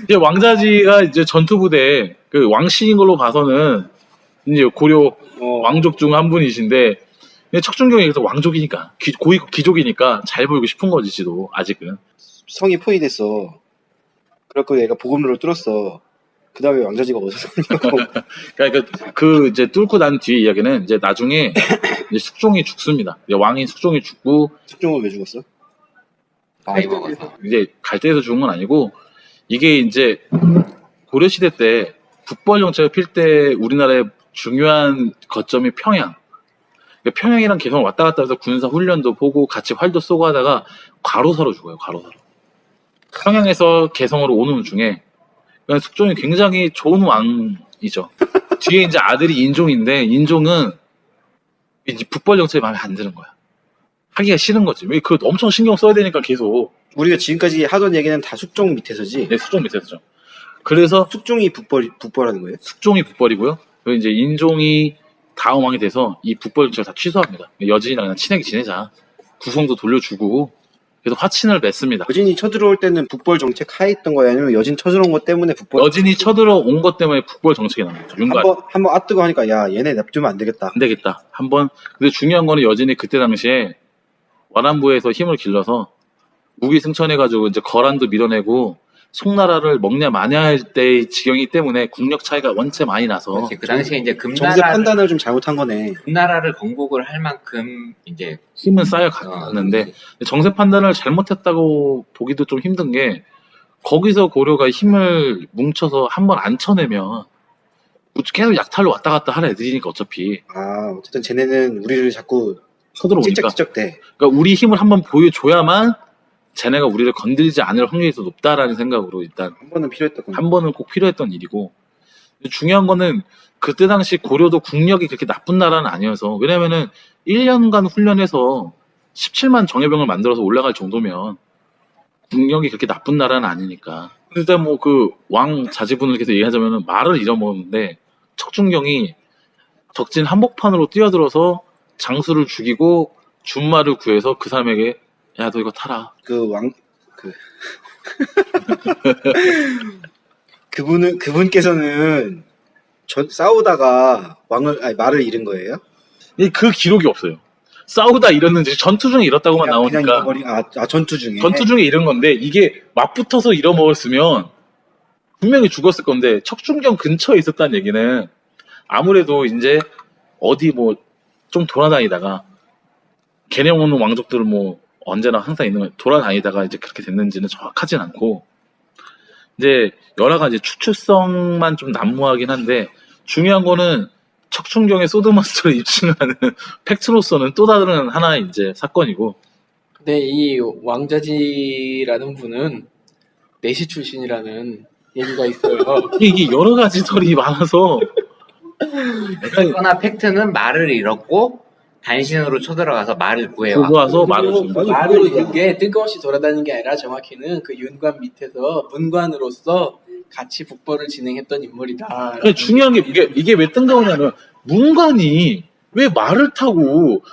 이제 왕자지가 이제 전투부대 그 왕씨인 걸로 봐서는 이제 고려 왕족 중 한 분이신데 척준경이 그래서 왕족이니까 귀족이니까 잘 보이고 싶은 거지 지도 아직은. 성이 포위됐어. 그래갖고 얘가 보급로를 뚫었어. 그 다음에 왕자지가 어디서 샀냐고. 그러니까 그 이제 뚫고 난 뒤에 이야기는 이제 나중에 이제 숙종이 죽습니다. 이제 왕인 숙종이 죽고. 숙종은 왜 죽었어? 많이 먹어서. 이제 갈대에서 죽은 건 아니고 이게 이제 고려 시대 때 북벌 정책을 필 때 우리나라의 중요한 거점이 평양. 그러니까 평양이랑 계속 왔다 갔다 해서 군사 훈련도 보고 같이 활도 쏘고 하다가 과로사로 죽어요. 과로사로. 평양에서 개성으로 오는 중에 그러니까 숙종이 굉장히 좋은 왕이죠. 뒤에 이제 아들이 인종인데 인종은 이제 북벌 정책이 마음에 안 드는 거야. 하기가 싫은 거지. 왜 그 엄청 신경 써야 되니까 계속. 우리가 지금까지 하던 얘기는 다 숙종 밑에서지. 네, 숙종 밑에서죠. 그래서 숙종이 북벌하는 거예요? 숙종이 북벌이고요. 그리고 이제 인종이 다음 왕이 돼서 이 북벌 정책을 다 취소합니다. 여진이랑 그냥 친하게 지내자. 구성도 돌려주고 그래서 화친을 맺습니다. 여진이 쳐들어올 때는 북벌 정책 하에 있던 거야? 아니면 여진 쳐들어온 것 때문에 북벌? 여진이 쳐들어온 것 때문에 북벌 정책이 나온 거죠. 윤관. 한번 아뜨고 하니까 야 얘네 냅두면 안 되겠다. 안 되겠다. 한번. 근데 중요한 거는 여진이 그때 당시에 와란부에서 힘을 길러서 무기 승천해가지고 이제 거란도 밀어내고 송나라를 먹냐 마냐 할 때의 지경이기 때문에 국력 차이가 원체 많이 나서. 그렇지. 그 당시에 이제 정세 판단을 좀 잘못한 거네. 금나라를 건국을 할 만큼 이제 힘은 쌓여갔는데 정세 판단을 잘못했다고 보기도 좀 힘든 게 거기서 고려가 힘을 뭉쳐서 한번 안 쳐내면 계속 약탈로 왔다 갔다 할 애들이니까 어차피. 어쨌든 쟤네는 우리를 자꾸 쳐들어오니까. 찌쩍찌쩍대. 그러니까 우리 힘을 한번 보여줘야만 쟤네가 우리를 건들지 않을 확률이 더 높다라는 생각으로 일단 한 번은 필요했던 거. 한 번은 꼭 필요했던 일이고 중요한 거는 그때 당시 고려도 국력이 그렇게 나쁜 나라는 아니어서 왜냐면은 1년간 훈련해서 17만 정예병을 만들어서 올라갈 정도면 국력이 그렇게 나쁜 나라는 아니니까. 일단 뭐 그 왕 자지분을 계속 얘기하자면은 말을 잃어먹었는데 척준경이 적진 한복판으로 뛰어들어서 장수를 죽이고 준말을 구해서 그 사람에게 야 너 이거 타라. 그분께서는 싸우다가 말을 잃은 거예요? 그 기록이 없어요. 싸우다 잃었는지 전투 중에 잃었다고만 나오니까. 전투 중에. 전투 중에 잃은 건데 이게 맞붙어서 잃어먹었으면 분명히 죽었을 건데 척준경 근처에 있었다는 얘기는 아무래도 이제 어디 뭐 좀 돌아다니다가 걔네 오는 왕족들은 뭐 언제나 항상 있는 거 돌아다니다가 이제 그렇게 됐는지는 정확하진 않고 이제 여러 가지 추측성만 좀 난무하긴 한데 중요한 거는 척준경의 소드마스터를 입증하는 팩트로서는 또 다른 하나의 이제 사건이고. 근데 이 왕자지라는 분은 내시 출신이라는 얘기가 있어요. 이게 여러 가지 설이 많아서 그러나 팩트는 말을 잃었고 단신으로 쳐들어가서 말을 구해와. 구해와서 말을 준 거죠. 말을 잃은 게 뜬금없이 돌아다니는 게 아니라 정확히는 그 윤관 밑에서 문관으로서 같이 북벌을 진행했던 인물이다. 근데 중요한 게 이게 왜 뜬금없냐면 문관이 왜 말을 타고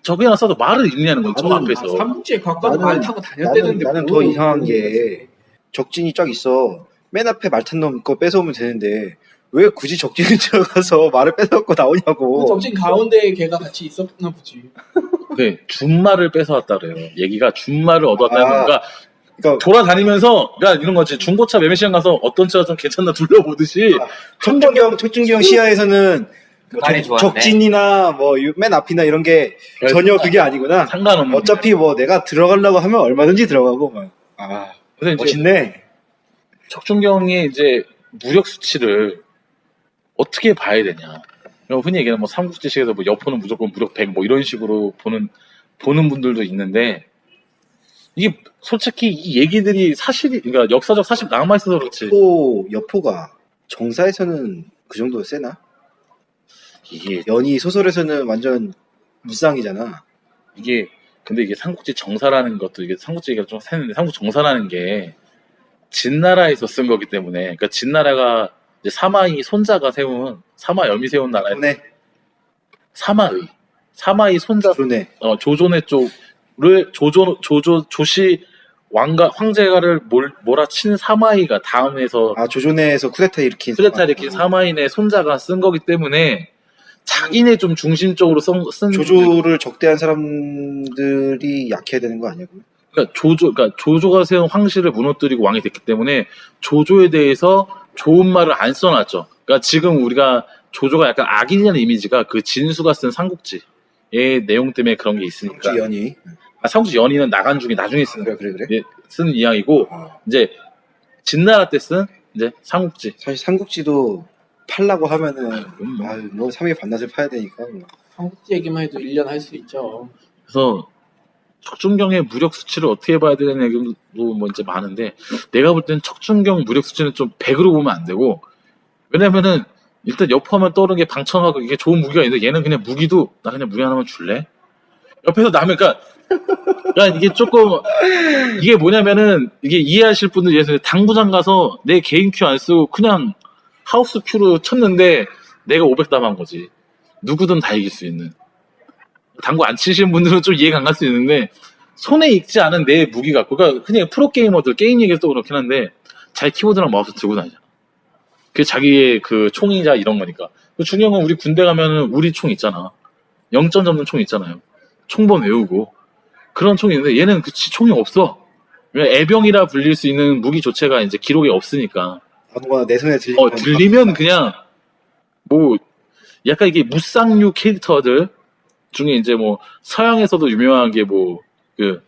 적이나 써도 말을 읽냐는 거죠. 저 앞에서. 삼국지에 가까운 말 타고 다녔대는데 나는 더 이상한 게 적진이 쫙 있어. 맨 앞에 말 탄 놈 거 뺏어오면 되는데 왜 굳이 적진에 들어가서 말을 뺏어갖고 나오냐고. 적진 가운데에 걔가 같이 있었나 보지. 네, 준말을 뺏어왔다 그래요. 얘기가 준말을 얻어왔다는 거니까 그러니까 돌아다니면서 그러니까 이런 거지. 중고차 매매 시장 가서 어떤 차가 좀 괜찮나 둘러보듯이 척준경 시야에서는 말이 좋았네. 적진이나 뭐 맨 앞이나 이런 게 전혀 그게 아니구나. 상관없는. 어차피 뭐 내가 들어가려고 하면 얼마든지 들어가고 막. 그래서 이제 멋있네. 척준경의 이제 무력 수치를 어떻게 봐야 되냐. 흔히 얘기하는 뭐 삼국지식에서 뭐 여포는 무조건 무력 100 뭐 이런 식으로 보는 분들도 있는데 이게 솔직히 이 얘기들이 사실이 그러니까 역사적 사실 남아 있어서 그렇지. 또 여포가 정사에서는 그 정도 세나? 이게 연희 소설에서는 완전 무쌍이잖아. 근데 이게 삼국지 정사라는 것도 이게 삼국지 얘기가 좀 새는데 삼국 정사라는 게 진나라에서 쓴 거기 때문에 그러니까 진나라가 이제 사마이 손자가 세운 사마염이 세운 나라에 그러네. 사마이 손자 그러네. 조존의 쪽을 조시 황제가를 몰아친 사마이가 다음에서 조존에서 쿠데타 일으킨 사마이네 손자가 쓴 거기 때문에 자기네 좀 중심적으로 쓴 조조를 적대한 사람들이 약해야 되는 거 아니야? 그러니까 조조가 세운 황실을 무너뜨리고 왕이 됐기 때문에 조조에 대해서 좋은 말을 안 써놨죠. 그러니까 지금 우리가 조조가 약간 악인이라는 이미지가 그 진수가 쓴 삼국지의 내용 때문에 그런 게 있으니까. 삼국지 연희. 삼국지 연희는 나간 중에 나중에 쓰는 그래. 쓰는 이야기고 이제 진나라 때 쓴 이제 삼국지. 사실 삼국지도 팔라고 하면은 뭐 3일 반나절 파야 되니까. 삼국지 얘기만 해도 1년 할 수 있죠. 그래서 척준경의 무력 수치를 어떻게 봐야 되는 얘기도 뭐 이제 많은데 내가 볼 때는 척준경 무력 수치는 좀 100으로 보면 안 되고 왜냐면은 일단 여포하면 떠오르는 게 방천하고 이게 좋은 무기가 있는데 얘는 그냥 무기도 나 그냥 무기 하나만 줄래? 옆에서 남의 그러니까 이게 조금 이게 뭐냐면은 이게 이해하실 분들 예를 들어 당구장 가서 내 개인 큐 안 쓰고 그냥 하우스 큐로 쳤는데 내가 500 담은 거지. 누구든 다 이길 수 있는. 당구 안 치시는 분들은 좀 이해가 안 갈 수 있는데 손에 익지 않은 내 무기 갖고 그러니까 그냥 프로게이머들 게임 얘기도 그렇긴 한데 자기 키보드랑 마우스 들고 다니잖아. 그게 자기의 그 총이자 이런 거니까. 중요한 건 우리 군대 가면은 우리 총 있잖아. 0점 잡는 총 있잖아요. 총번 외우고 그런 총이 있는데 얘는 그 총이 없어. 애병이라 불릴 수 있는 무기 조체가 이제 기록에 없으니까. 아무거나 내 손에 들리면 그냥 뭐 약간 이게 무쌍류 캐릭터들 중에 이제 뭐 서양에서도 유명한 게 뭐 그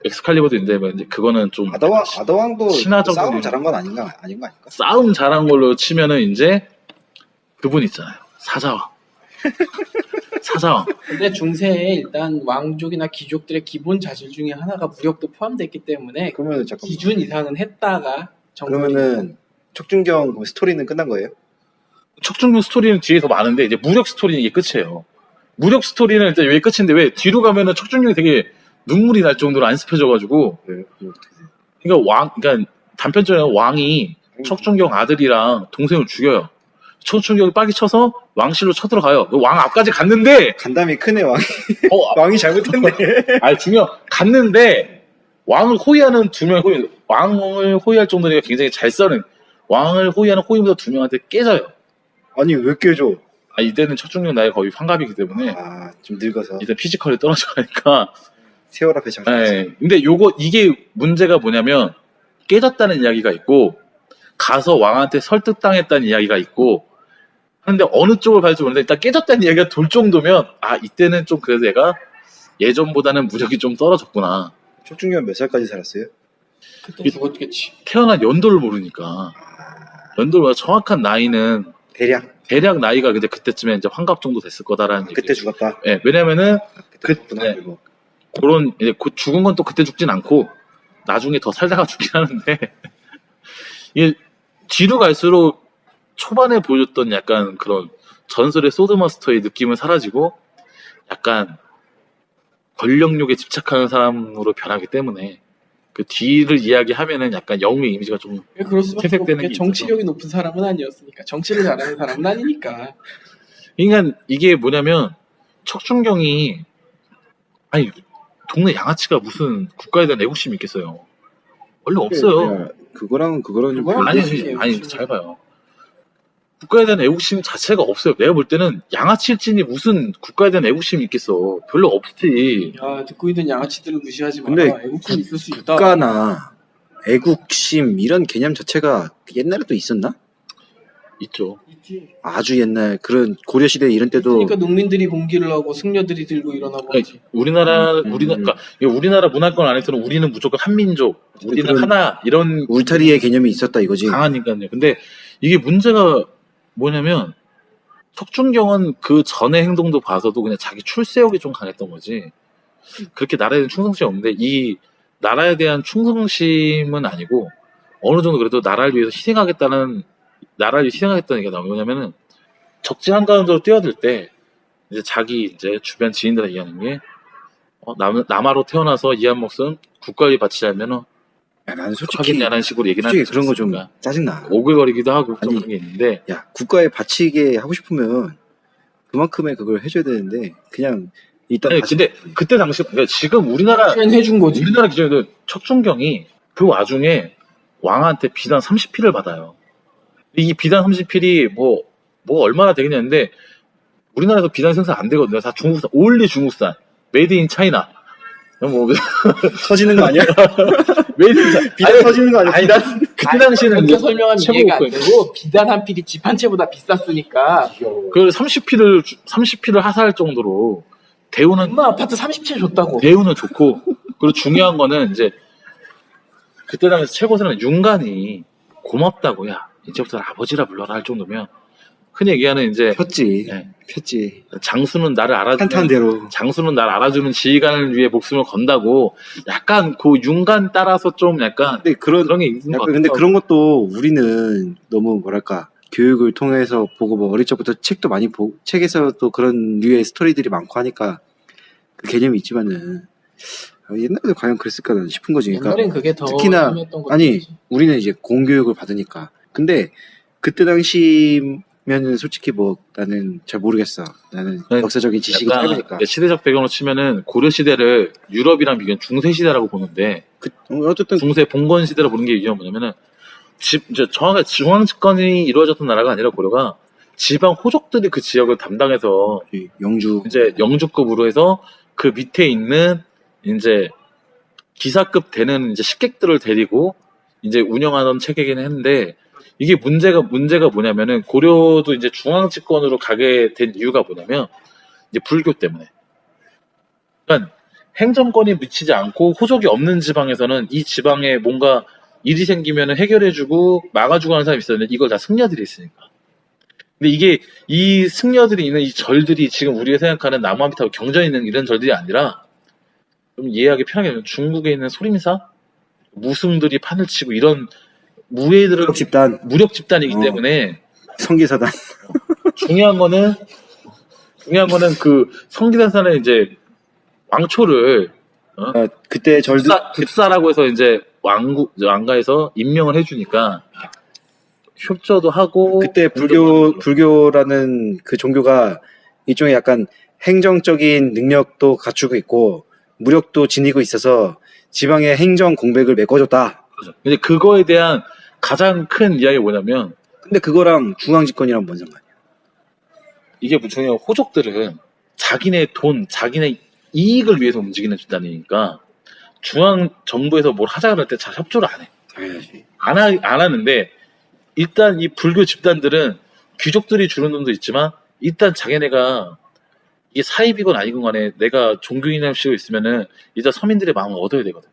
엑스칼리버도 있는데 뭐 이제 그거는 좀 아더왕도 신화적인 싸움 잘한 건 아닌 거 아닐까? 싸움 잘한 걸로 치면은 이제 그분 있잖아요. 사자왕. 근데 중세에 일단 왕족이나 귀족들의 기본 자질 중에 하나가 무력도 포함됐기 때문에 그러면 잠깐만. 기준 이상은 했다가 그러면은 척준경 스토리는 끝난 거예요? 척준경 스토리는 뒤에 더 많은데 이제 무력 스토리는 이게 끝이에요. 무력 스토리는 일단 여기 끝인데 왜 뒤로 가면은 척준경이 되게 눈물이 날 정도로 안습해져가지고 그러니까 단편적으로 왕이 척준경 아들이랑 동생을 죽여요. 척준경이 빨리 쳐서 왕실로 쳐들어가요. 왕 앞까지 갔는데 간담이 크네 왕이. 어, 왕이 잘못했네. 아니 중요 갔는데 왕을 호위하는 두 명 왕을 호위할 정도니까 굉장히 잘 써는 왕을 호위하는 호위부터 두 명한테 깨져요. 아니 왜 깨져? 아 이때는 척준경 나이가 거의 환갑이기 때문에 좀 늙어서 이제 피지컬이 떨어져 가니까. 세월 앞에 장사. 네. 근데 이게 문제가 뭐냐면 깨졌다는 이야기가 있고 가서 왕한테 설득당했다는 이야기가 있고 하는데 어느 쪽을 봐야 될지 모르는데 일단 깨졌다는 이야기가 돌 정도면 이때는 좀 그래도 얘가 예전보다는 무력이 좀 떨어졌구나. 척준경 몇 살까지 살았어요? 그때 죽었겠지. 태어난 연도를 모르니까 연도를 정확한 나이는 대략 나이가 근데 그때쯤에 이제 환갑 정도 됐을 거다라는 그때 얘기. 죽었다. 네, 왜냐면은 그때 그런 이제 죽은 건 또 그때 죽진 않고 나중에 더 살다가 죽긴 하는데 이게 뒤로 갈수록 초반에 보여줬던 약간 그런 전설의 소드마스터의 느낌은 사라지고 약간 권력욕에 집착하는 사람으로 변하기 때문에 그 뒤를 이야기하면은 약간 영웅의 이미지가 좀 그럴 수밖에 퇴색되는 없게 게 정치력이 높은 사람은 아니었으니까. 정치를 잘하는 사람은 아니니까. 그러니까 이게 뭐냐면 척준경이 아니 동네 양아치가 무슨 국가에 대한 애국심이 있겠어요. 원래 없어요. 그거랑 아니 잘 봐요. 국가에 대한 애국심 자체가 없어요. 내가 볼 때는 양아치일진이 무슨 국가에 대한 애국심이 있겠어. 별로 없지. 야, 듣고 있는 양아치들을 무시하지 마라. 근데 애국심 있을 수 있다. 국가나 애국심 이런 개념 자체가 옛날에 또 있었나? 있죠. 있지. 아주 옛날 그런 고려시대 이런 때도 그러니까 농민들이 봉기를 하고 승려들이 들고 일어나고 그러니까 하지. 우리나라 문화권 안에서는 우리는 무조건 한민족, 우리는 그런 하나 이런 울타리의 개념이 있었다 이거지. 강하니까요. 근데 이게 문제가 뭐냐면 척준경은 그 전의 행동도 봐서도 그냥 자기 출세욕이 좀 강했던 거지. 그렇게 나라에 대한 충성심이 없는데 이 나라에 대한 충성심은 아니고 어느 정도 그래도 나라를 위해서 희생하겠다는 얘기가 나오는 거냐면은 적지 한가운데로 뛰어들 때 이제 자기 이제 주변 지인들 얘기하는 게 남아로 태어나서 이 한 목숨 국가에 바치자면은 나는 솔직히 하겠냐는 식으로 얘기는 솔직히 그런 거 좀 않습니까? 짜증나. 오글거리기도 하고 좀 아니, 그런 게 있는데 야 국가에 바치게 하고 싶으면 그만큼의 그걸 해줘야 되는데 그냥 일단 아니, 근데 그때 당시 그러니까 지금 우리나라 해준 거지. 기준에도 척준경이 그 와중에 왕한테 비단 30필을 받아요. 이 비단 30필이 뭐 얼마나 되겠냐 했는데 우리나라에서 비단 생산 안 되거든요. 다 중국산, 올리 중국산, 메이드 인 차이나. 뭐 터지는 거 아니야? 메이드 인 차이나. 비단 터지는 거 아니야? 아니 난 그때 당시에는 그렇게 설명하면 최고 이해가 안 고가였어요. 되고 비단 한 필이 집 한 채보다 비쌌으니까 그 30필을 하사할 정도로 대우는 엄마 아파트 30채 줬다고. 대우는 좋고 그리고 중요한 거는 이제 그때 당시 최고사는 윤관이 고맙다고 야 이제부터 아버지라 불러라 할 정도면 흔히 얘기하는 이제 폈지. 네. 폈지. 장수는 나를 탄탄 대로. 장수는 나를 알아주는 지휘관을 위해 목숨을 건다고 약간 그 윤관 따라서 좀 약간 근데 그런 게 있는 것 약간 같아요. 근데 그런 것도 우리는 너무 뭐랄까 교육을 통해서 보고 뭐 어릴 적부터 책도 많이 보고 책에서 또 그런 류의 스토리들이 많고 하니까 그 개념이 있지만은 옛날에도 과연 그랬을까 싶은 거지. 그러니까 옛날엔 그게 더 특히나 심했던 거지. 아니 우리는 이제 공교육을 받으니까. 근데 그때 당시면은 솔직히 뭐 나는 잘 모르겠어. 나는 네, 역사적인 지식이 약간 짧으니까. 시대적 배경으로 치면은 고려 시대를 유럽이랑 비교한 중세 시대라고 보는데 어쨌든 중세 봉건 시대로 보는 게 이유가 뭐냐면은 이제 정확하게 중앙 집권이 이루어졌던 나라가 아니라 고려가 지방 호족들이 그 지역을 담당해서 영주 이제 영주급으로 해서 그 밑에 있는 이제 기사급 되는 이제 식객들을 데리고 이제 운영하던 체계긴 했는데 이게 문제가 뭐냐면은 고려도 이제 중앙 집권으로 가게 된 이유가 뭐냐면 이제 불교 때문에. 그러니까 행정권이 미치지 않고 호족이 없는 지방에서는 이 지방에 뭔가 일이 생기면은 해결해주고 막아주고 하는 사람이 있었는데 이걸 다 승려들이 있으니까. 근데 이게 이 승려들이 있는 이 절들이 지금 우리가 생각하는 나무아미타불 경전에 있는 이런 절들이 아니라 좀 이해하기 편하게 하면 중국에 있는 소림사 무승들이 판을 치고 이런 무예들은 집단 무력 집단이기 때문에 성기사단 중요한 거는 중요한 거는 그 성기단산에 이제 왕초를 그때 절들 습사라고 해서 이제 왕가에서 임명을 해주니까 협조도 하고 그때 불교라는 그 종교가 일종의 약간 행정적인 능력도 갖추고 있고 무력도 지니고 있어서 지방의 행정 공백을 메꿔줬다. 근데 그거에 대한 가장 큰 이야기가 뭐냐면 근데 그거랑 중앙 집권이랑 뭔 상관이야? 이게 중요한 호족들은 자기네 돈, 자기네 이익을 위해서 움직이는 집단이니까 중앙 정부에서 뭘 하자 그럴 때 잘 협조를 안 해. 당연하지. 안 하는데 일단 이 불교 집단들은 귀족들이 주는 돈도 있지만 일단 자기네가 이게 사입이건 아니건 간에 내가 종교인식으로 있으면은 일단 서민들의 마음을 얻어야 되거든.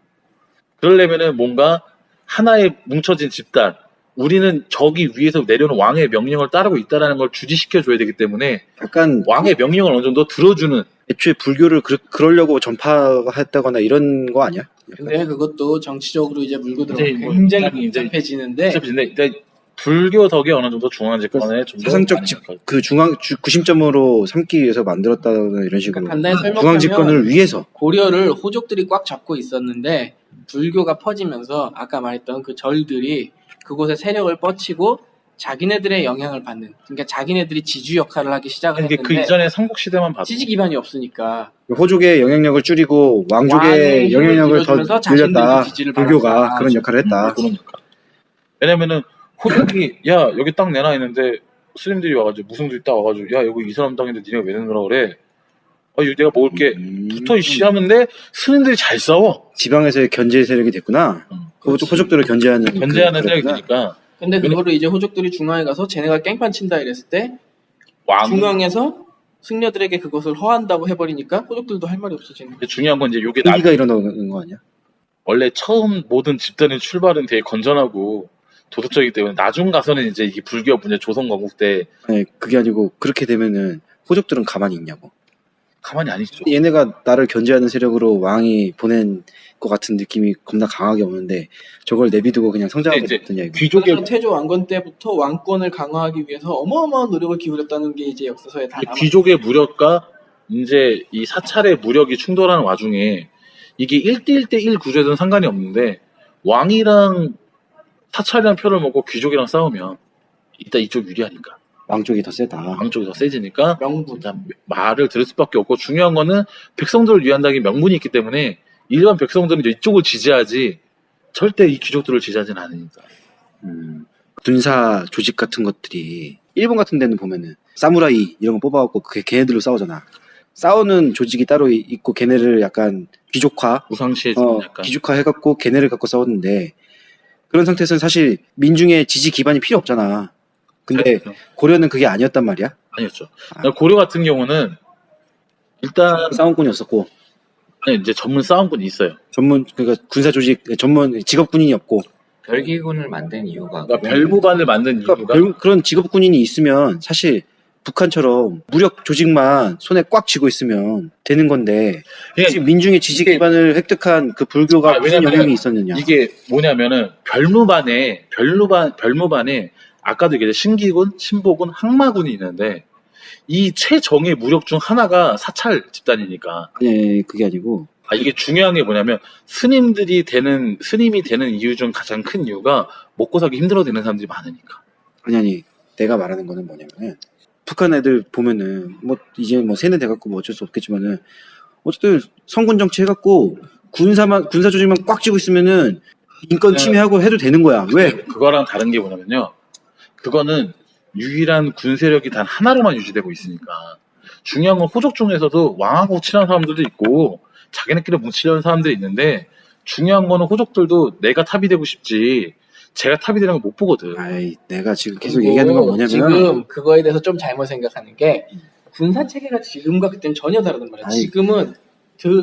그러려면은 뭔가 하나의 뭉쳐진 집단, 우리는 저기 위에서 내려오는 왕의 명령을 따르고 있다는 걸 주지시켜줘야 되기 때문에 약간 왕의 명령을 어느 정도 들어주는. 애초에 불교를 그러려고 전파했다거나 이런 거 아니야? 근데 그것도 정치적으로 이제 물고 이제 들어가고 굉장히 굉장히 이제 복잡해지는데 일단 불교 덕에 어느 정도 중앙 집권에 좀 사상적 많이 가까워요. 그 구심점으로 삼기 위해서 만들었다거나 이런 식으로 간단히 중앙 설명하면 집권을 위해서 고려를 호족들이 꽉 잡고 있었는데 불교가 퍼지면서 아까 말했던 그 절들이 그곳에 세력을 뻗치고 자기네들의 영향을 받는, 그러니까 자기네들이 지주 역할을 하기 시작을 이게 했는데 그 이전에 삼국 시대만 봐도 지지 기반이 없으니까 호족의 영향력을 줄이고 왕족의 왕의 영향력을 힘을 더 밀어주면서 늘렸다. 자신들도 지지를 불교가 받았다. 그런 역할을 했다. 그러니까. 왜냐면은 호족이 야 여기 땅 내놔 했는데 스님들이 와가지고 무승들이 딱 와가지고 야 여기 이 사람 땅인데 니네가 왜 내놓으라 그래? 아 이거 내가 먹을게. 붙어 이씨 하는데 스님들이 잘 싸워. 지방에서의 견제 세력이 됐구나. 호족들을 견제하는 견제하는 그랬구나. 세력이니까 근데 그거를 이제 호족들이 중앙에 가서 쟤네가 깽판 친다 이랬을 때 왕. 중앙에서 승려들에게 그것을 허한다고 해버리니까 호족들도 할 말이 없어지는 거예요. 근데 중요한 건 이제 요게 위기가 일어나는 거 아니야? 원래 처음 모든 집단의 출발은 되게 건전하고 도덕적이기 때문에 나중 가서는 이제 이게 불교가 문제 조선 건국 때 아니 그게 아니고 그렇게 되면은 호족들은 가만히 있냐고. 가만히 안 있죠. 얘네가 나를 견제하는 세력으로 왕이 보낸 것 같은 느낌이 겁나 강하게 오는데 저걸 내비두고 그냥 성장하고 근데 이제 있던 얘기. 귀족의 그래서 태조 왕건 때부터 왕권을 강화하기 위해서 어마어마한 노력을 기울였다는 게 이제 역사서에 다 남아. 귀족의 무력과 이제 이 사찰의 무력이 충돌하는 와중에 이게 1대1대1 구조에서는 상관이 없는데 왕이랑 사찰이랑 표를 먹고 귀족이랑 싸우면 일단 이쪽 유리하니까 왕쪽이 더 세다. 왕쪽이 더 세지니까 명분. 일단 말을 들을 수밖에 없고 중요한 거는 백성들을 위한다는 게 명분이 있기 때문에 일반 백성들은 이제 이쪽을 지지하지 절대 이 귀족들을 지지하지는 않으니까. 군사 조직 같은 것들이 일본 같은 데는 보면은 사무라이 이런 거 뽑아갖고 걔네들로 싸우잖아. 싸우는 조직이 따로 있고 걔네를 약간 귀족화, 우상시에 약간 귀족화 해갖고 걔네를 갖고 싸웠는데 그런 상태에서는 사실 민중의 지지 기반이 필요 없잖아. 근데 고려는 그게 아니었단 말이야. 아니었죠. 고려 같은 경우는 일단 싸움꾼이었었고 이제 전문 싸움꾼이 있어요. 그러니까 군사 조직 전문 직업 군인이 없고 별기군을 만든 이유가 그러니까 별부반을 만든 그러니까 이유가 그런 직업 군인이 있으면 사실 북한처럼 무력 조직만 손에 꽉 쥐고 있으면 되는 건데 그러니까 지금 민중의 지지 기반을 획득한 그 불교가 무슨 왜냐면은 영향이 있었느냐. 이게 뭐냐면은 별무반에 아까도 얘기했듯이 신기군, 신보군, 항마군이 있는데 이 최정의 무력 중 하나가 사찰 집단이니까. 아니 그게 아니고 이게 중요한 게 뭐냐면 스님이 되는 이유 중 가장 큰 이유가 먹고 살기 힘들어지는 사람들이 많으니까. 아니 내가 말하는 거는 뭐냐면은 북한 애들 보면은 뭐 이제 뭐 세뇌 돼갖고 뭐 어쩔 수 없겠지만은 어쨌든 성군 정치 해갖고 군사 조직만 꽉 쥐고 있으면은 인권 침해하고 해도 되는 거야. 왜? 그거랑 다른 게 뭐냐면요. 그거는 유일한 군 세력이 단 하나로만 유지되고 있으니까. 중요한 건 호족 중에서도 왕하고 친한 사람들도 있고 자기네끼리 뭉치려는 사람들이 있는데 중요한 거는 호족들도 내가 탑이 되고 싶지 제가 탑이 되는 걸 못 보거든. 아이 내가 지금 계속 얘기하는 건 뭐냐면 지금 그거에 대해서 좀 잘못 생각하는 게 군사 체계가 지금과 그때는 전혀 다르단 말이야. 아이.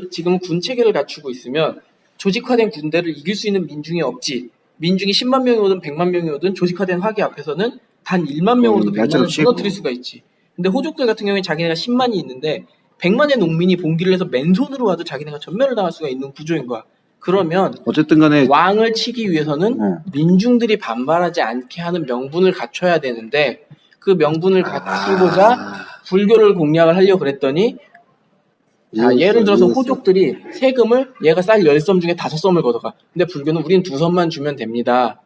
지금은 군 체계를 갖추고 있으면 조직화된 군대를 이길 수 있는 민중이 없지. 민중이 10만 명이 오든 100만 명이 오든 조직화된 화기 앞에서는 단 1만 명으로도 100만을 무너뜨릴 수가 있지. 근데 호족들 같은 경우에 자기네가 10만이 있는데 100만의 농민이 봉기를 해서 맨손으로 와도 자기네가 전멸을 당할 수가 있는 구조인 거야. 그러면 어쨌든 간에 왕을 치기 위해서는 민중들이 반발하지 않게 하는 명분을 갖춰야 되는데 그 명분을 갖추고자 불교를 공략을 하려고 그랬더니 자, 예를 들어서 호족들이 세금을 얘가 쌀 10섬 중에 5섬을 걷어가. 근데 불교는 우린 2섬만 주면 됩니다.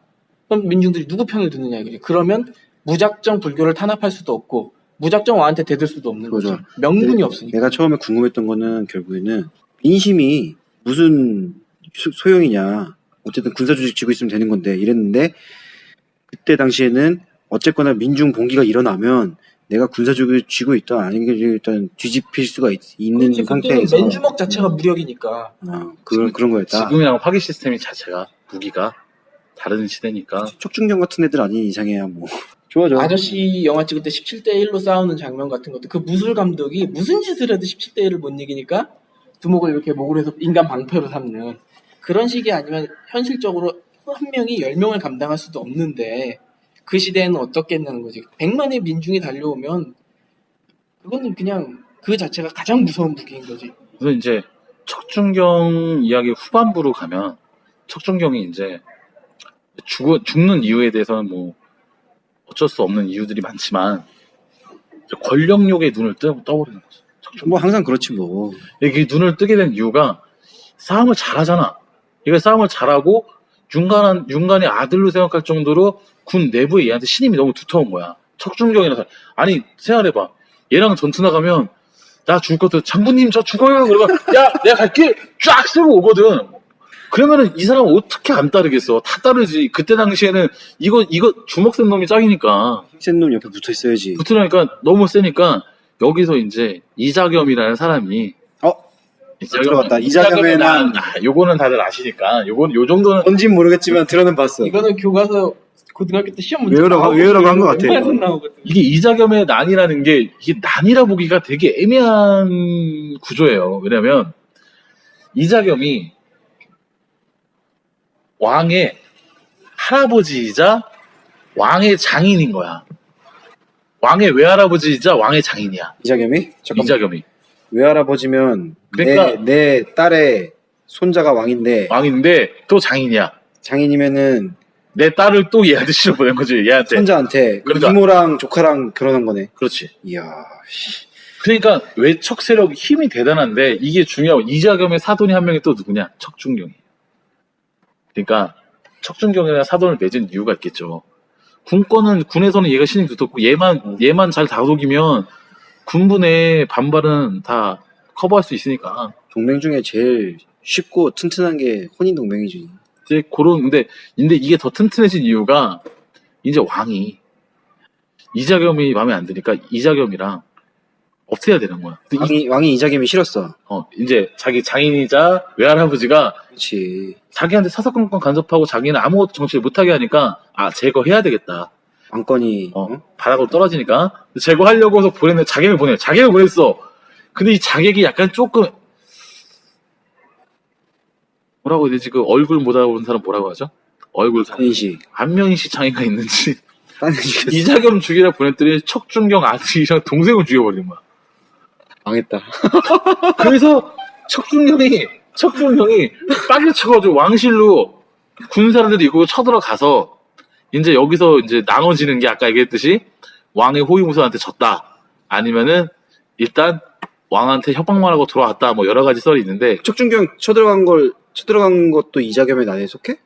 그럼 민중들이 누구 편을 듣느냐 이거지. 그러면 무작정 불교를 탄압할 수도 없고 무작정 왕한테 대들 수도 없는 거죠. 그죠. 명분이 없으니까. 내가 처음에 궁금했던 거는 결국에는 민심이 무슨 소용이냐. 어쨌든 군사조직 쥐고 있으면 되는 건데 이랬는데 그때 당시에는 어쨌거나 민중 봉기가 일어나면 내가 군사조직을 쥐고 있다 아니면 일단 뒤집힐 수가 있는 그렇지, 상태에서 맨주먹 자체가 무력이니까. 그런 거였다. 지금이랑 화기 시스템이 자체가 무기가 다른 시대니까. 척중경 같은 애들 아닌 이상해야 뭐 좋아져. 아저씨 영화 찍을 때 17대1로 싸우는 장면 같은 것도 그 무술 감독이 무슨 짓을 해도 17대1을 못 이기니까 두목을 이렇게 목으로 해서 인간 방패로 삼는 그런 식이 아니면 현실적으로 한 명이 10명을 감당할 수도 없는데 그 시대에는 어떻겠냐는 거지. 100만의 민중이 달려오면 그거는 그냥 그 자체가 가장 무서운 무기인 거지. 그래서 이제 척준경 이야기 후반부로 가면 척준경이 이제 죽는 이유에 대해서는 뭐 어쩔 수 없는 이유들이 많지만 권력욕에 눈을 떠버리는 거죠. 뭐 항상 그렇지 뭐. 이게 눈을 뜨게 된 이유가 싸움을 잘하잖아. 이거 싸움을 잘하고 윤간의 아들로 생각할 정도로 군 내부에 얘한테 신임이 너무 두터운 거야. 척준경이라서. 아니 생각해봐. 얘랑 전투 나가면 나 죽을 것도 장군님 저 죽어요. 그러고 야 내가 갈게 쫙 쓰고 오거든. 그러면은 이 사람은 어떻게 안 따르겠어? 다 따르지. 그때 당시에는 이거 주먹 센 놈이 짱이니까. 센 놈 옆에 붙어 있어야지. 붙으니까 너무 세니까 여기서 이제 이자겸이라는 사람이 들어갔다. 이자겸의 난 요거는 다들 아시니까 요 정도는 뭔진 모르겠지만 들어는 봤어. 이거는 교과서 고등학교 때 시험 문제 외우라고 한 것 같아. 이게 이자겸의 난이라는 게 이게 난이라 보기가 되게 애매한 구조예요. 왜냐면 이자겸이 왕의 할아버지이자 왕의 장인인 거야. 왕의 외할아버지이자 왕의 장인이야. 이자겸이? 잠깐만. 이자겸이. 외할아버지면 그러니까 내 딸의 손자가 왕인데 또 장인이야. 장인이면은 내 딸을 또 얘한테 실어보낸 거지. 얘한테. 손자한테 그러니까. 이모랑 조카랑 결혼한 거네. 그렇지. 이야. 그러니까 외척 세력이 힘이 대단한데 이게 중요하고 이자겸의 사돈이 한 명이 또 누구냐? 척준경이. 그러니까 척준경이랑 사돈을 맺은 이유가 있겠죠. 군에서는 얘가 신임 두텁고 얘만 잘 다독이면 군부의 반발은 다 커버할 수 있으니까. 동맹 중에 제일 쉽고 튼튼한 게 혼인 동맹이지. 이제 근데 이게 더 튼튼해진 이유가 이제 왕이 이자겸이 마음에 안 드니까 이자겸이랑 없애야 되는 거야. 왕이 이자겸이 싫었어. 이제 자기 장인이자 외할아버지가 그렇지. 자기한테 사사건건 간섭하고 자기는 아무것도 정치를 못하게 하니까 제거해야 되겠다. 왕권이 바닥으로 떨어지니까 제거하려고 해서 보냈는데 자객을 보냈어. 근데 이 자객이 약간 조금 뭐라고 해야 되지? 그 얼굴 못 알아보는 사람 뭐라고 하죠? 얼굴 인식. 안면인식 장애가 있는지 딴인식. 이자겸 죽이라 보냈더니 척준경 아들이랑 동생을 죽여버린 거야. 망했다. 그래서 척준경이 빠개 쳐가지고 왕실로 군사들이 이거 쳐들어가서 이제 여기서 이제 나눠지는 게 아까 얘기했듯이 왕의 호위무사한테 졌다. 아니면은 일단 왕한테 협박만 하고 돌아왔다. 뭐 여러 가지 썰이 있는데 척준경 쳐들어간 것도 이자겸의 난에 속해?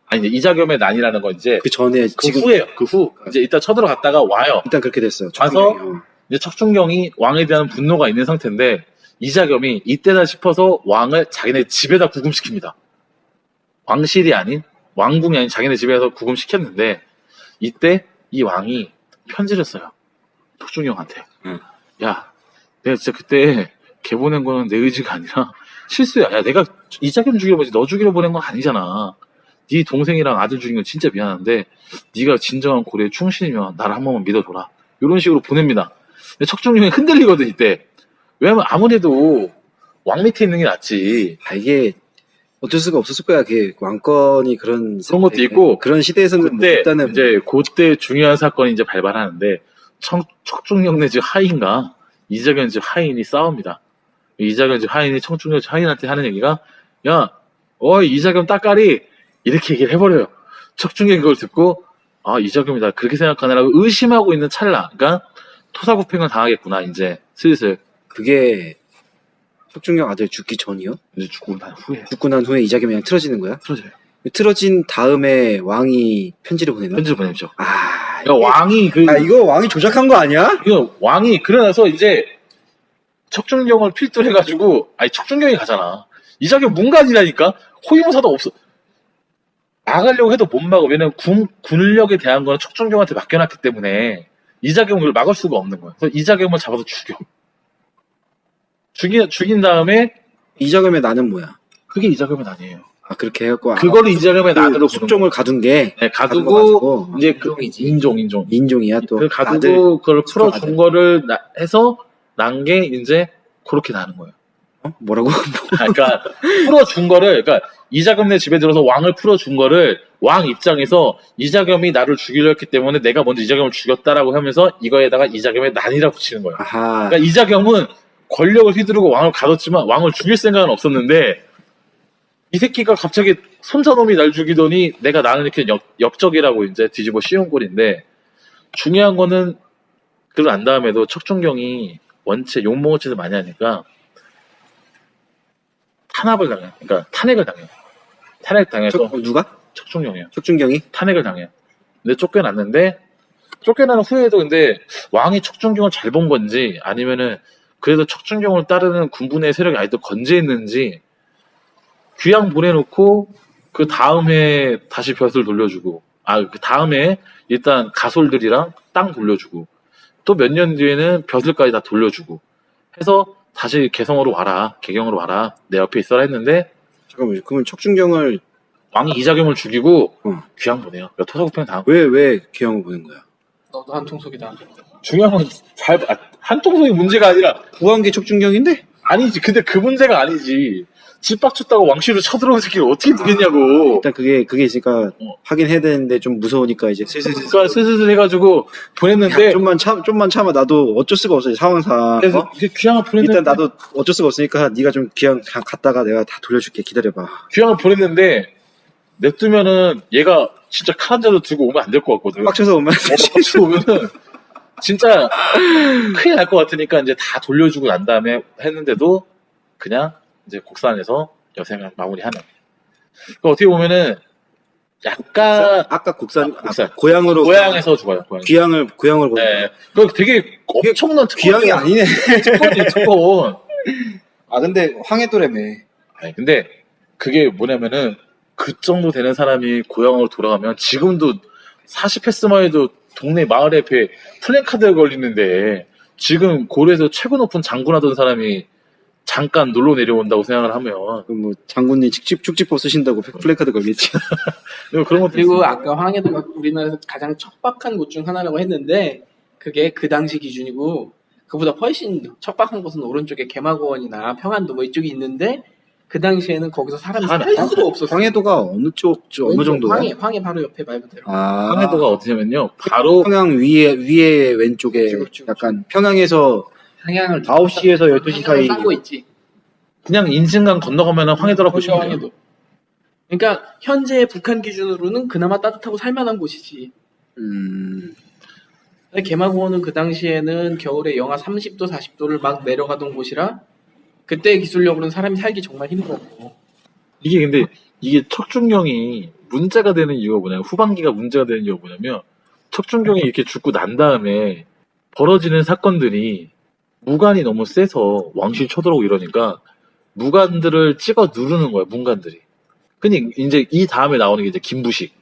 아니 이제 이자겸의 난이라는 건 이제 그 전에 그 후예요. 그 후 이제 일단 쳐들어갔다가 와요. 일단 그렇게 됐어. 와서 이제 척준경이 왕에 대한 분노가 있는 상태인데 이자겸이 이때다 싶어서 왕을 자기네 집에다 구금시킵니다. 왕실이 아닌 왕궁이 아닌 자기네 집에서 구금시켰는데 이때 이 왕이 편지를 써요. 척준경한테. 야, 내가 진짜 그때 걔 보낸 거는 내 의지가 아니라 실수야. 야, 내가 이자겸 죽이러 보지 너 죽이러 보낸 건 아니잖아. 네 동생이랑 아들 죽인 건 진짜 미안한데 네가 진정한 고려의 충신이면 나를 한 번만 믿어줘라. 이런 식으로 보냅니다. 근데 척준경이 흔들리거든 이때. 왜냐면 아무래도 왕 밑에 있는 게 낫지. 이게 어쩔 수가 없었을 거야. 왕권이 그런 것도 있고 그런 시대에서는 그때 일단은 이제 그때 중요한 사건이 이제 발발하는데 척준경 집 하인과 이자겸 집 하인이 싸웁니다. 이자겸 집 하인이 척준경 집 하인한테 하는 얘기가 야, 이자겸 따까리 이렇게 얘기를 해버려요. 척준경이 그걸 듣고 이자겸이 나 그렇게 생각하느라고 의심하고 있는 찰나. 그러니까 토사구팽을 당하겠구나 이제 슬슬 그게 척중경 아들 죽기 전이요? 이제 죽고 난 후에 죽고 난 후에 이자겸이 그냥 틀어지는 거야? 틀어져요. 틀어진 다음에 왕이 편지를 보내나? 편지를 보내죠. 아, 그러니까 왕이 이거 왕이 조작한 거 아니야? 이거 왕이 그러나서 이제 척준경을 필두로 해가지고 아니 척준경이 가잖아. 이자겸 문간이라니까 호위무사도 없어. 막으려고 해도 못 막아. 왜냐면 군력에 대한 거는 척준경한테 맡겨놨기 때문에 이자겸을 막을 수가 없는 거야. 그래서 이자겸을 잡아서 죽여. 죽인 다음에 이자겸의 나는 뭐야? 그게 이자겸은 아니에요. 아, 그렇게 해갖고. 그거를 이자겸의 나들로 숙종을 가둔 게. 네, 가두고 가지고 이제 그 인종. 인종이야 또. 그 가두고 아들, 그걸 풀어준 아들. 거를 해서 난 게 이제 그렇게 나는 거예요. 뭐라고? 그러니까 풀어준 거를 그러니까 이자겸네 집에 들어서 왕을 풀어준 거를 왕 입장에서 이자겸이 나를 죽이려 했기 때문에 내가 먼저 이자겸을 죽였다라고 하면서 이거에다가 이자겸의 난이라 붙이는 거예요. 아하. 그러니까 이자겸은 권력을 휘두르고 왕을 가뒀지만 왕을 죽일 생각은 없었는데 이 새끼가 갑자기 손자놈이 날 죽이더니 내가 나는 이렇게 역적이라고 이제 뒤집어 씌운 꼴인데 중요한 거는 그걸 안 다음에도 척준경이 원체 욕먹을 짓을 많이 하니까 탄압을 당해요. 그러니까 탄핵을 당해요. 탄핵 당해서 누가? 척준경이요. 척준경이? 탄핵을 당해요. 근데 쫓겨났는데 쫓겨나는 후에도 근데 왕이 척준경을 잘 본 건지 아니면은 그래도 척준경을 따르는 군부의 세력이 아직도 건재했는지 귀양 보내놓고 그 다음에 다시 벼슬 돌려주고 그 다음에 일단 가솔들이랑 땅 돌려주고 또 몇 년 뒤에는 벼슬까지 다 돌려주고 해서 다시 개성으로 와라 개경으로 와라 내 옆에 있어라 했는데 잠깐만, 그러면 척준경을 왕이 이자겸을 죽이고 어. 귀양 보내요. 토사구팽 당하고 왜 귀양을 보낸 거야? 너도 한통속이다. 중요한 건 한통속이 문제가 아니라 구한 게 척준경인데? 아니지. 근데 그 문제가 아니지. 집 빡쳤다고 왕실을 쳐들어온 새끼를 어떻게 두겠냐고. 일단 그게 있으니까 하긴 해야 되는데 좀 무서우니까 이제 그러니까 슬슬 해가지고 보냈는데 좀만 참아. 나도 어쩔 수가 없어 상황상. 그래서 이게 귀향을 보냈는데 일단 나도 어쩔 수가 없으니까 네가 좀 귀양 갔다가 내가 다 돌려줄게. 기다려봐. 귀향을 보냈는데 냅두면은 얘가 진짜 칼 한 자루 들고 오면 안 될 것 같거든. 빡쳐서 오면 빡쳐서 오면은 진짜 큰일 날 것 같으니까 이제 다 돌려주고 난 다음에 했는데도 그냥 이제 곡산에서 여생을 마무리하는. 그러니까 어떻게 보면은 약간 아까 국산 국산. 고향으로 고향에서 죽어요. 고향. 고향을 보내. 네. 그 되게 엄청난 귀향이 아니네. 특권. 아 근데 황해도라며. 아니 근데 그게 뭐냐면은 그 정도 되는 사람이 고향으로 돌아가면 지금도 40패스만 해도 동네 마을 옆에 플랜카드가 걸리는데 지금 고려에서 최고 높은 장군하던 사람이 잠깐 놀러 내려온다고 생각을 하면 뭐 장군님 축지법 쓰신다고 플래카드 걸겠지. 그런 것도 그리고 있어요. 아까 황해도가 우리나라에서 가장 척박한 곳 중 하나라고 했는데 그게 그 당시 기준이고 그보다 훨씬 척박한 곳은 오른쪽에 개마고원이나 평안도 뭐 이쪽이 있는데 그 당시에는 거기서 사람이 살 수가 없었어요. 황해도가 어느 어느 정도야? 황해 바로 옆에 말 그대로. 아, 황해도가 어디냐면요. 바로 평양 위에 왼쪽에 그렇죠. 약간 평양에서 상향을 9시에서 12시 사이. 싼거 있지. 그냥 인증강 건너가면 황해도라고 보시면 돼요. 황해도. 그러니까 현재 북한 기준으로는 그나마 따뜻하고 살만한 곳이지. 근데 개마고원은 그 당시에는 겨울에 영하 30도, 40도를 막 내려가던 곳이라 그때 기술력으로는 사람이 살기 정말 힘들었고. 이게 근데 이게 척준경이 문제가 되는 이유가 뭐냐면 후반기가 문제가 되는 이유가 뭐냐면 척준경이 이렇게 죽고 난 다음에 벌어지는 사건들이 무관이 너무 세서 왕실 쳐들어오고 이러니까 무관들을 찍어 누르는 거야 문관들이. 근데 이제 이 다음에 나오는 게 이제 김부식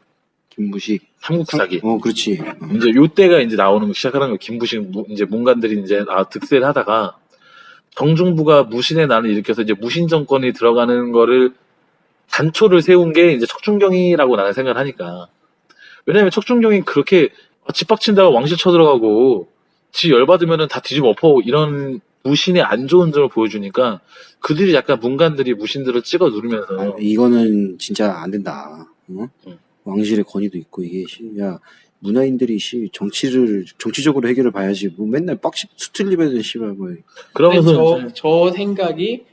삼국사기. 그렇지. 이제 요때가 이제 나오는 거 시작하는 거 김부식 이제 문관들이 이제 득세를 하다가 정중부가 무신의 난을 일으켜서 이제 무신 정권이 들어가는 거를 단초를 세운 게 이제 척준경이라고 나는 생각을 하니까. 왜냐면 척준경이 그렇게 집박친다고 왕실 쳐들어가고 지 열받으면은 다 뒤집어 엎어 이런 무신의 안 좋은 점을 보여주니까 그들이 약간 문관들이 무신들을 찍어 누르면서 이거는 진짜 안 된다. 왕실의 권위도 있고 이게 야 문화인들이 정치적으로 해결을 봐야지 뭐 맨날 빡시 수틀리면서 씨발 뭐. 그러면서 이제 저 생각이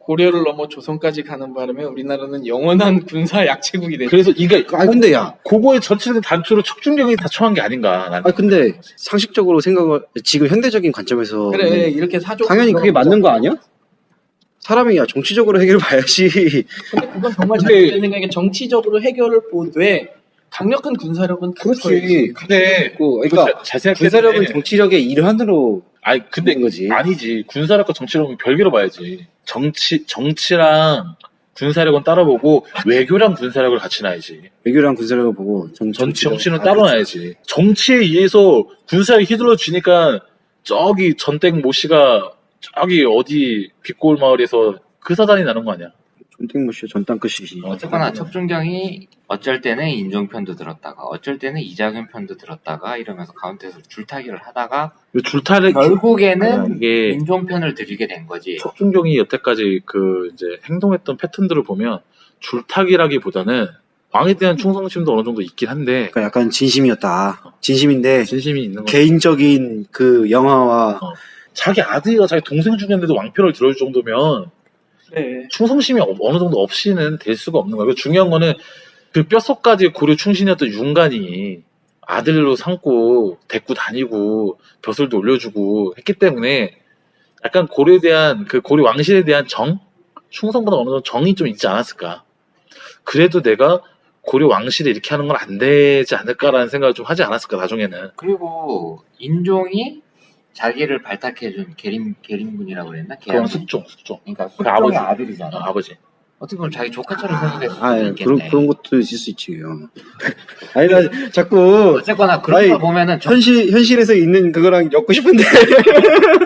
고려를 넘어 조선까지 가는 바람에 우리나라는 영원한 군사 약체국이 됐죠. 그래서 이게 근데 야, 그거의 전체적인 단초로 척준경이 다 처한 게 아닌가. 나는. 근데 상식적으로 생각을 지금 현대적인 관점에서 그래 이렇게 사족 당연히 그게 맞는 거 아니야? 사람이 정치적으로 해결을 봐야지. 근데 그건 정말 근데- 잘못된 생각에 정치적으로 해결을 보되 강력한 군사력은 그렇지. 근데 그러니까 잘 생각해. 군사력은 정치력의 일환으로 아니 근데 있는 거지. 아니지. 군사력과 정치력은 별개로 봐야지. 정치랑 군사력은 따로 보고 외교랑 군사력을 같이 놔야지. 외교랑 군사력을 보고 정치는 따로 놔야지. 정치에 의해서 군사에 휘둘러지니까 저기 전땡 모 씨가 저기 어디 빛골 마을에서 그 사단이 나는 거 아니야? 전땡모 씨의 전 땅끝이지. 어쨌거나 척준경이 어쩔 때는 인종편도 들었다가 어쩔 때는 이자균 편도 들었다가 이러면서 가운데서 줄타기를 하다가 줄타기 결국에는 이게 인종편을 들이게 된 거지. 척준경이 여태까지 그 이제 행동했던 패턴들을 보면 줄타기라기보다는 왕에 대한 충성심도 어느 정도 있긴 한데 그러니까 약간 진심이었다. 진심인데 진심이 있는 거. 개인적인 그 영화와 자기 아들이가 자기 동생 죽였는데도 왕표를 들어줄 정도면 네. 충성심이 어느 정도 없이는 될 수가 없는 거예요. 중요한 거는 그 뼛속까지 고려 충신이었던 윤관이 아들로 삼고 데리고 다니고 벼슬도 올려주고 했기 때문에 약간 고려에 대한 그 고려 왕실에 대한 충성보다 어느 정도 정이 좀 있지 않았을까. 그래도 내가 고려 왕실에 이렇게 하는 건 안 되지 않을까라는 생각을 좀 하지 않았을까 나중에는. 그리고 인종이 자기를 발탁해준 계림군이라고 그랬나? 그건 계양군. 숙종. 그러니까 그 숙종의 아버지. 아들이잖아. 아버지. 어떻게 보면 자기 조카처럼 생각했을 수도 예, 있겠네. 그런 것도 있을 수 있지. 아니 나 자꾸 어쨌거나 그런 아니, 거 보면은 현실에서 있는 그거랑 엮고 싶은데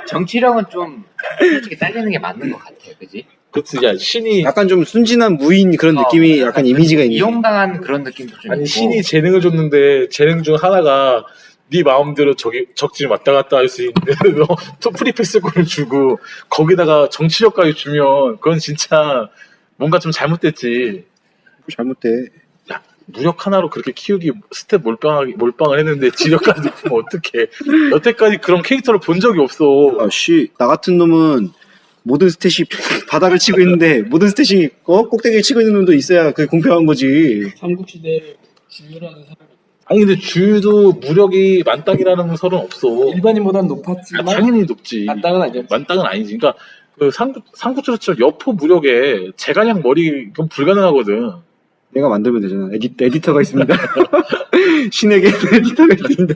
정치력은 좀 솔직히 딸리는 게 맞는 것 같아, 그지? 그치, 야, 신이, 약간 좀 순진한 무인 그런 느낌이 약간 이미지가 있네. 이용당한 그런 느낌도 좀 아니, 있고. 신이 재능을 줬는데, 재능 중 하나가, 네 마음대로 적지 왔다 갔다 할 수 있는데, 너 프리패스권을 주고, 거기다가 정치력까지 주면, 그건 진짜, 뭔가 좀 잘못됐지. 잘못돼. 무력 하나로 그렇게 키우기, 스텝 몰빵을 했는데, 지력까지 높으면 어떡해. 여태까지 그런 캐릭터를 본 적이 없어. 나 같은 놈은 모든 스탯이 바닥을 치고 있는데 모든 스탯이 꼭대기를 치고 있는 놈도 있어야 그게 공평한 거지. 삼국시대 주유라는 사람이 아니, 근데 주유도 무력이 만땅이라는 설은 없어. 일반인보다는 아, 높았지만 당연히 높지. 만땅은 아니었지. 만땅은 아니지. 그러니까 그 삼국지처럼 여포 무력에 제갈량 머리 그건 불가능하거든. 내가 만들면 되잖아. 에디터가 있습니다. 신에게 에디터가 있습니다.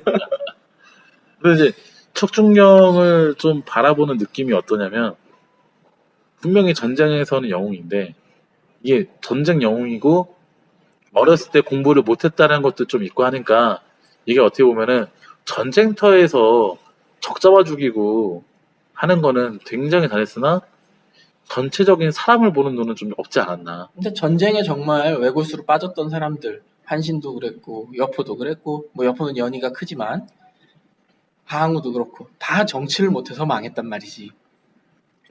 그래서 이제 척준경을 좀 바라보는 느낌이 어떠냐면 분명히 전쟁에서는 영웅인데 이게 전쟁 영웅이고 어렸을 때 공부를 못했다는 것도 좀 있고 하니까 이게 어떻게 보면은 전쟁터에서 적 잡아 죽이고 하는 거는 굉장히 잘했으나 전체적인 사람을 보는 눈은 좀 없지 않았나. 근데 전쟁에 정말 외골수로 빠졌던 사람들, 한신도 그랬고, 여포도 그랬고, 뭐 여포는 연희가 크지만, 하항우도 그렇고, 다 정치를 못해서 망했단 말이지.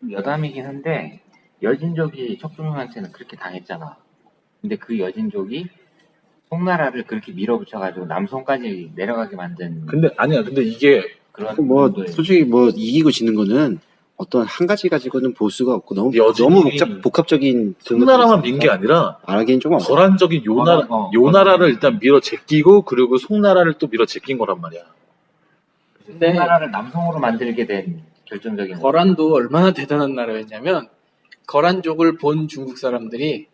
좀 여담이긴 한데 여진족이 척준경한테는 그렇게 당했잖아. 근데 그 여진족이 송나라를 그렇게 밀어붙여가지고 남송까지 내려가게 만든 근데 아니야. 근데 이게 그런 뭐 정도의- 솔직히 뭐 이기고 지는 거는 어떤 한 가지 가지고는 볼 수가 없고 너무 여진이 복합적인 송나라만 민 게 아니라 말하기엔 조금 어려워. 거란적인 요나라를 일단 밀어 제끼고 그리고 송나라를 또 밀어 제낀 거란 말이야. 근데 송나라를 남송으로 만들게 된 결정적인 거란도 얼마나 대단한 나라였냐면, 거란족을 본 중국 사람들이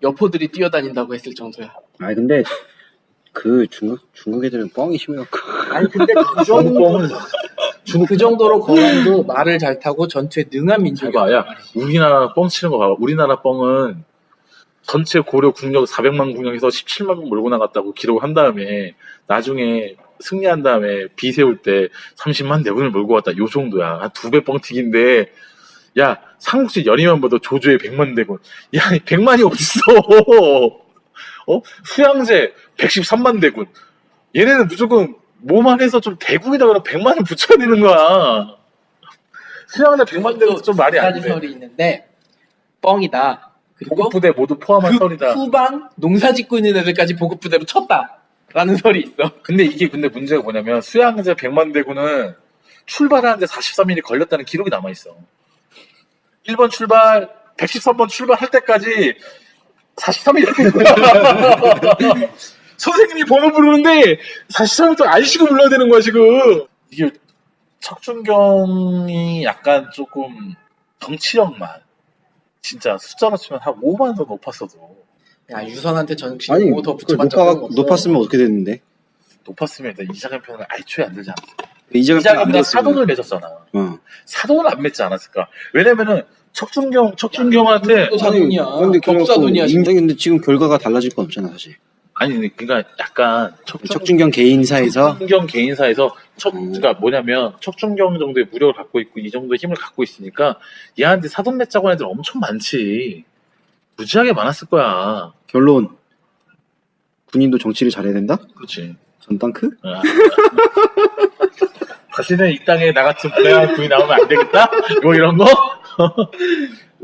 여포들이 뛰어다닌다고 했을 정도야. 아니 근데 그 중국 애들은 뻥이 심해갖고 아니 근데 그 정도로 거란도 말을 잘 타고 전투에 능한 민족이야. 봐야 우리나라 뻥 치는 거 봐봐. 우리나라 뻥은 전체 고려 국력 400만 국력에서 17만 명 몰고 나갔다고 기록을 한 다음에 나중에 승리한 다음에 비 세울 때 30만 대군을 몰고 왔다. 요 정도야. 한 2배 뻥튀기인데 야 삼국지 연희만 봐도 조조의 100만 대군. 야 100만이 어딨어. 수양제 113만 대군. 얘네는 무조건 뭐만 해서 좀 대군이다 그러면 100만을 붙여야 되는 거야. 수양제 100만 대군 좀 말이 안 가지 돼. 설이 있는데 뻥이다. 그리고 보급부대 모두 포함한 그 설이다. 후방 농사 짓고 있는 애들까지 보급부대로 쳤다라는 설이 있어. 근데 이게 문제가 뭐냐면 수양제 100만 대군은 출발하는데 43일이 걸렸다는 기록이 남아있어. 1번 출발, 113번 출발할 때까지 43일 되는 거야. 선생님이 번호 부르는데 43일 동안 안 쉬고 불러야 되는 거야, 지금. 이게 척준경이 약간 조금 정치력만 진짜 숫자로 치면 한 5만 더 높았어도 야, 유선한테 정치 아니, 뭐더 그 붙여봤자 그런 거 없어. 높았으면 어떻게 됐는데? 높았으면 일단 이자금 편은 애초에 안 들지 않았을까. 이자가 이자금이랑 사돈을 맺었잖아. 사돈은 안 맺지 않았을까. 왜냐면은 척준경한테 또 사돈이야. 법사돈이야. 근데 지금 결과가 달라질 건 없잖아 사실. 아니 그러니까 약간 척준경 개인사에서 척준경 개인사에서 그러니까 뭐냐면 척준경 정도의 무력을 갖고 있고 이 정도의 힘을 갖고 있으니까 얘한테 사돈 맺자고 하는 애들 엄청 많지. 무지하게 많았을 거야. 결론 군인도 정치를 잘해야 된다? 그렇지. 전당크? 다시는 이 땅에 나 같은 불행한 군이 나오면 안 되겠다? 뭐 이런 거?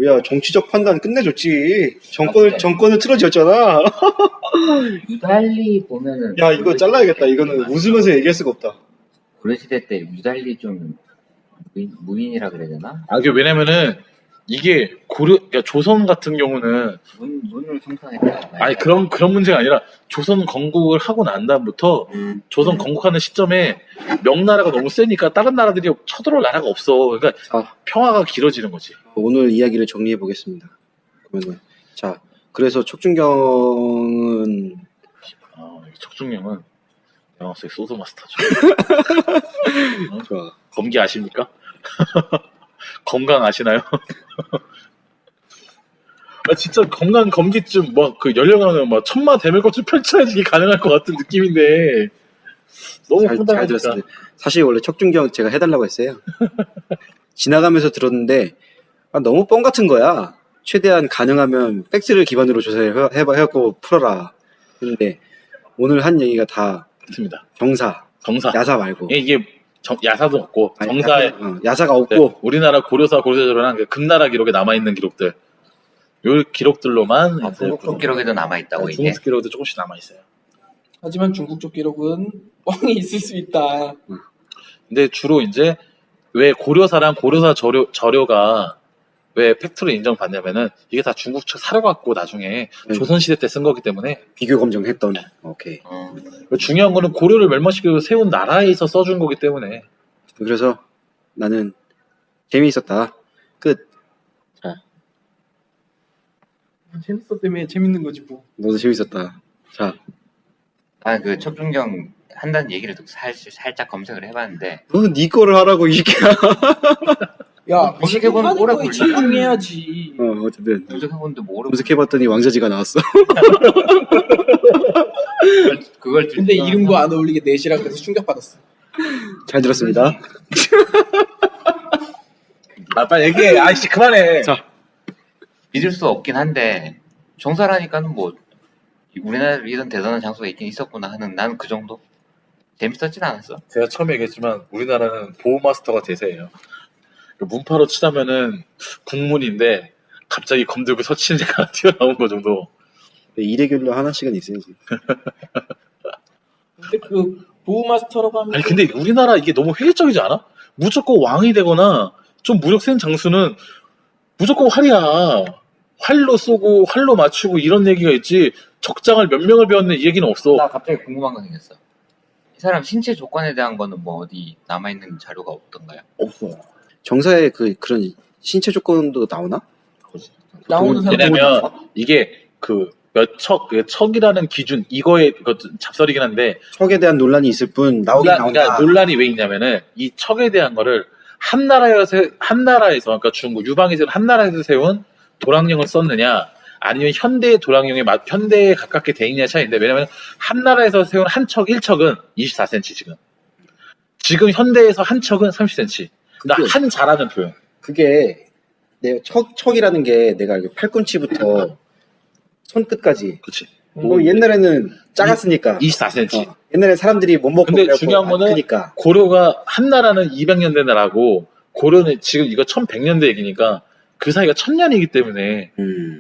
야 정치적 판단 끝내줬지. 맞네. 정권을 틀어지었잖아. 유달리 보면은 야 이거 잘라야겠다. 이거는 웃으면서 얘기할 수가 없다. 고려시대 때 유달리 좀 무인이라 그래야 되나? 그게 왜냐면은 이게 그러니까 조선 같은 경우는 문을 형성했다. 아니 그런 문제가 아니라 조선 건국을 하고 난 다음부터 조선 건국하는 시점에 명나라가 너무 세니까 다른 나라들이 쳐들어올 나라가 없어. 그러니까 평화가 길어지는 거지. 오늘 이야기를 정리해 보겠습니다. 그러면은 자 그래서 척준경은 척준경은 영화속의 소드 마스터죠. 좋아. 검기 아십니까? 건강 아시나요? 진짜 건강 검기쯤 그 연령하면 천마 대물꽃을 펼쳐야지 이게 가능할 것 같은 느낌인데 너무 잘 황당하니까. 들었습니다. 사실 원래 척준경 제가 해달라고 했어요. 지나가면서 들었는데 너무 뻥 같은 거야. 최대한 가능하면 팩스를 기반으로 조사해갖고 풀어라. 근데 오늘 한 얘기가 다 맞습니다. 정사, 야사 말고. 이게 야사도 없고 정사에 야사가 없고 네, 우리나라 고려사조랑 그 금나라 기록에 남아있는 기록들 요 기록들로만 중국 기록에도 남아있다고 이게? 중국 기록도 조금씩 남아있어요. 하지만 중국 쪽 기록은 뻥이 있을 수 있다. 근데 주로 이제 왜 고려사랑 고려사 저료가 왜 팩트로 인정받냐면은 이게 다 중국 측 사료 갖고 나중에 조선시대 때 쓴 거기 때문에 비교 검증했던. 오케이. 중요한 거는 고려를 멸망시키고 세운 나라에서 써준 거기 때문에. 그래서 나는 재미있었다. 끝. 재밌어 때문에 재밌는 거지 뭐. 너도 재밌었다. 자. 그 척준경 한다는 얘기를 듣고 살짝 검색을 해봤는데. 네 거를 하라고 이 새끼야. 야, 검색해보면 오래 걸려. 집중해야지. 어쨌든 검색해보는데 모르고. 검색해봤더니 왕자지가 나왔어. 그걸 근데 이름과 안 어울리게 넷이라 그래서 충격받았어. 잘 들었습니다. 빨리 얘기해. 아이씨 그만해. 자. 믿을 수 없긴 한데 정사라니까는 뭐 우리나라에 이런 대단한 장소가 있긴 있었구나 하는 나는 그 정도. 재밌었진 않았어. 제가 처음에 얘기했지만 우리나라는 보호마스터가 대세예요. 문파로 치자면은 국문인데 갑자기 검 들고 서치는 애가 튀어나온 거 정도. 이레귤러 하나씩은 있어야지. 근데 그 보호마스터라고 하면 아니 근데 우리나라 이게 너무 회의적이지 않아? 무조건 왕이 되거나 좀 무력 센 장수는 무조건 활이야. 활로 쏘고 활로 맞추고 이런 얘기가 있지 적장을 몇 명을 배웠네 이 얘기는 없어. 나 갑자기 궁금한 거 생겼어. 이 사람 신체 조건에 대한 거는 뭐 어디 남아있는 자료가 없던가요? 없어. 정사에 그런 신체 조건도 나오나? 나오는 사람 왜냐면 이게 척이라는 기준 이거에 잡설이긴 한데 척에 대한 논란이 있을 뿐 나오긴 나온다. 그러니까 논란이 왜 있냐면은 이 척에 대한 거를 한 나라에서 그러니까 중국 유방에서 한 나라에서 세운 도랑령을 썼느냐 아니면 현대의 도랑령에 현대에 가깝게 돼 있냐의 차이인데 왜냐면 한 나라에서 세운 한 척 1척은 24cm 지금 현대에서 한 척은 30cm. 그러니까 한 자라는 표현. 그게 내가 척이라는 게 내가 알기로 팔꿈치부터 손끝까지. 그렇지. 옛날에는 작았으니까. 24cm. 옛날에 사람들이 못 먹고 근데 중요한 거는 크니까. 고려가 한 나라는 200년대 나라고 고려는 지금 이거 1100년대 얘기니까 그 사이가 1000년이기 때문에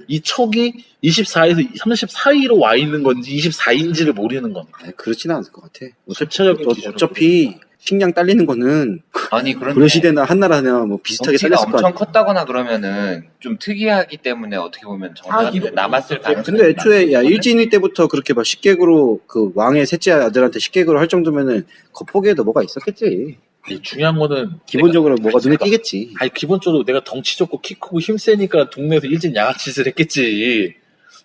이 척이 24에서 34위로 와 있는 건지 24인지를 모르는 거니까. 그렇지는 않을 것 같아. 전체적인 기준으로 어차피 식량 딸리는 거는 아니 그런데 고려시대나 한나라나 뭐 비슷하게 덩치가 딸렸을 거 엄청 아니야. 컸다거나 그러면은 좀 특이하기 때문에 어떻게 보면 정답인데 남았을 가능성이 근데 애초에 야 많거든? 일진일 때부터 그렇게 막 식객으로 그 왕의 셋째 아들한테 식객으로 할 정도면은 겉보기에도 뭐가 있었겠지. 아니, 중요한 거는 기본적으로 뭐가 눈에 내가- 띄겠지. 아니 기본적으로 내가 덩치 좋고 키 크고 힘 세니까 동네에서 일진 양아치짓을 했겠지.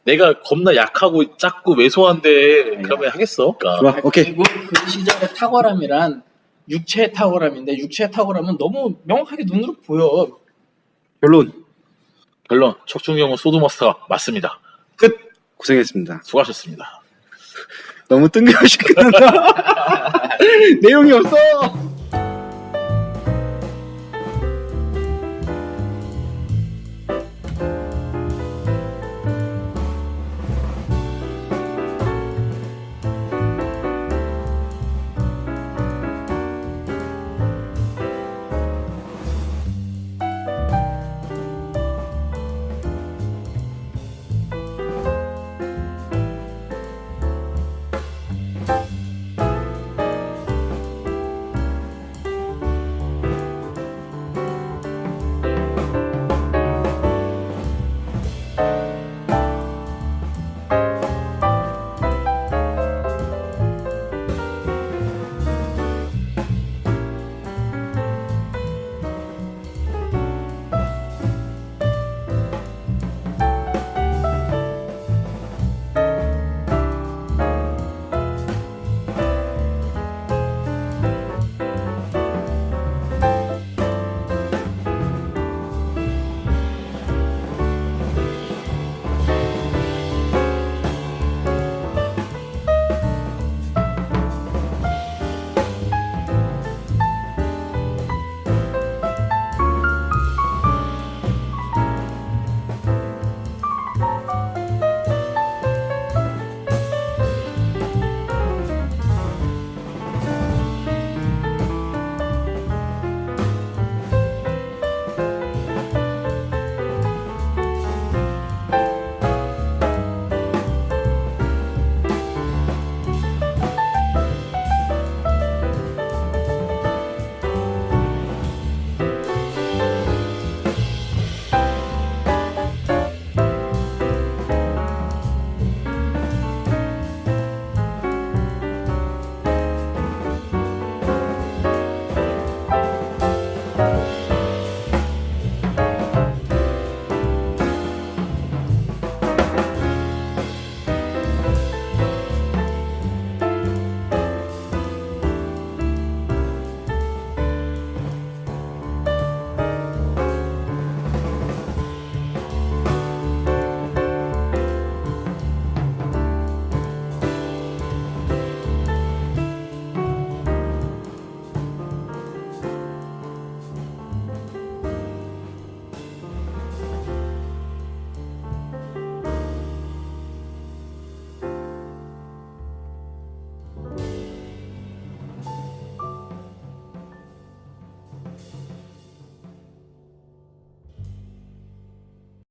내가 겁나 약하고 작고 왜소한데 그러면 하겠어? 그러니까 좋아, 오케이. 그리고 그 시절의 탁월함이란 육체의 탁월함인데 육체의 탁월함은 너무 명확하게 눈으로 보여. 결론 결론 척준경은 소드머스터가 맞습니다. 끝. 고생했습니다. 수고하셨습니다. 너무 뜬금없이 끝난다. 내용이 없어.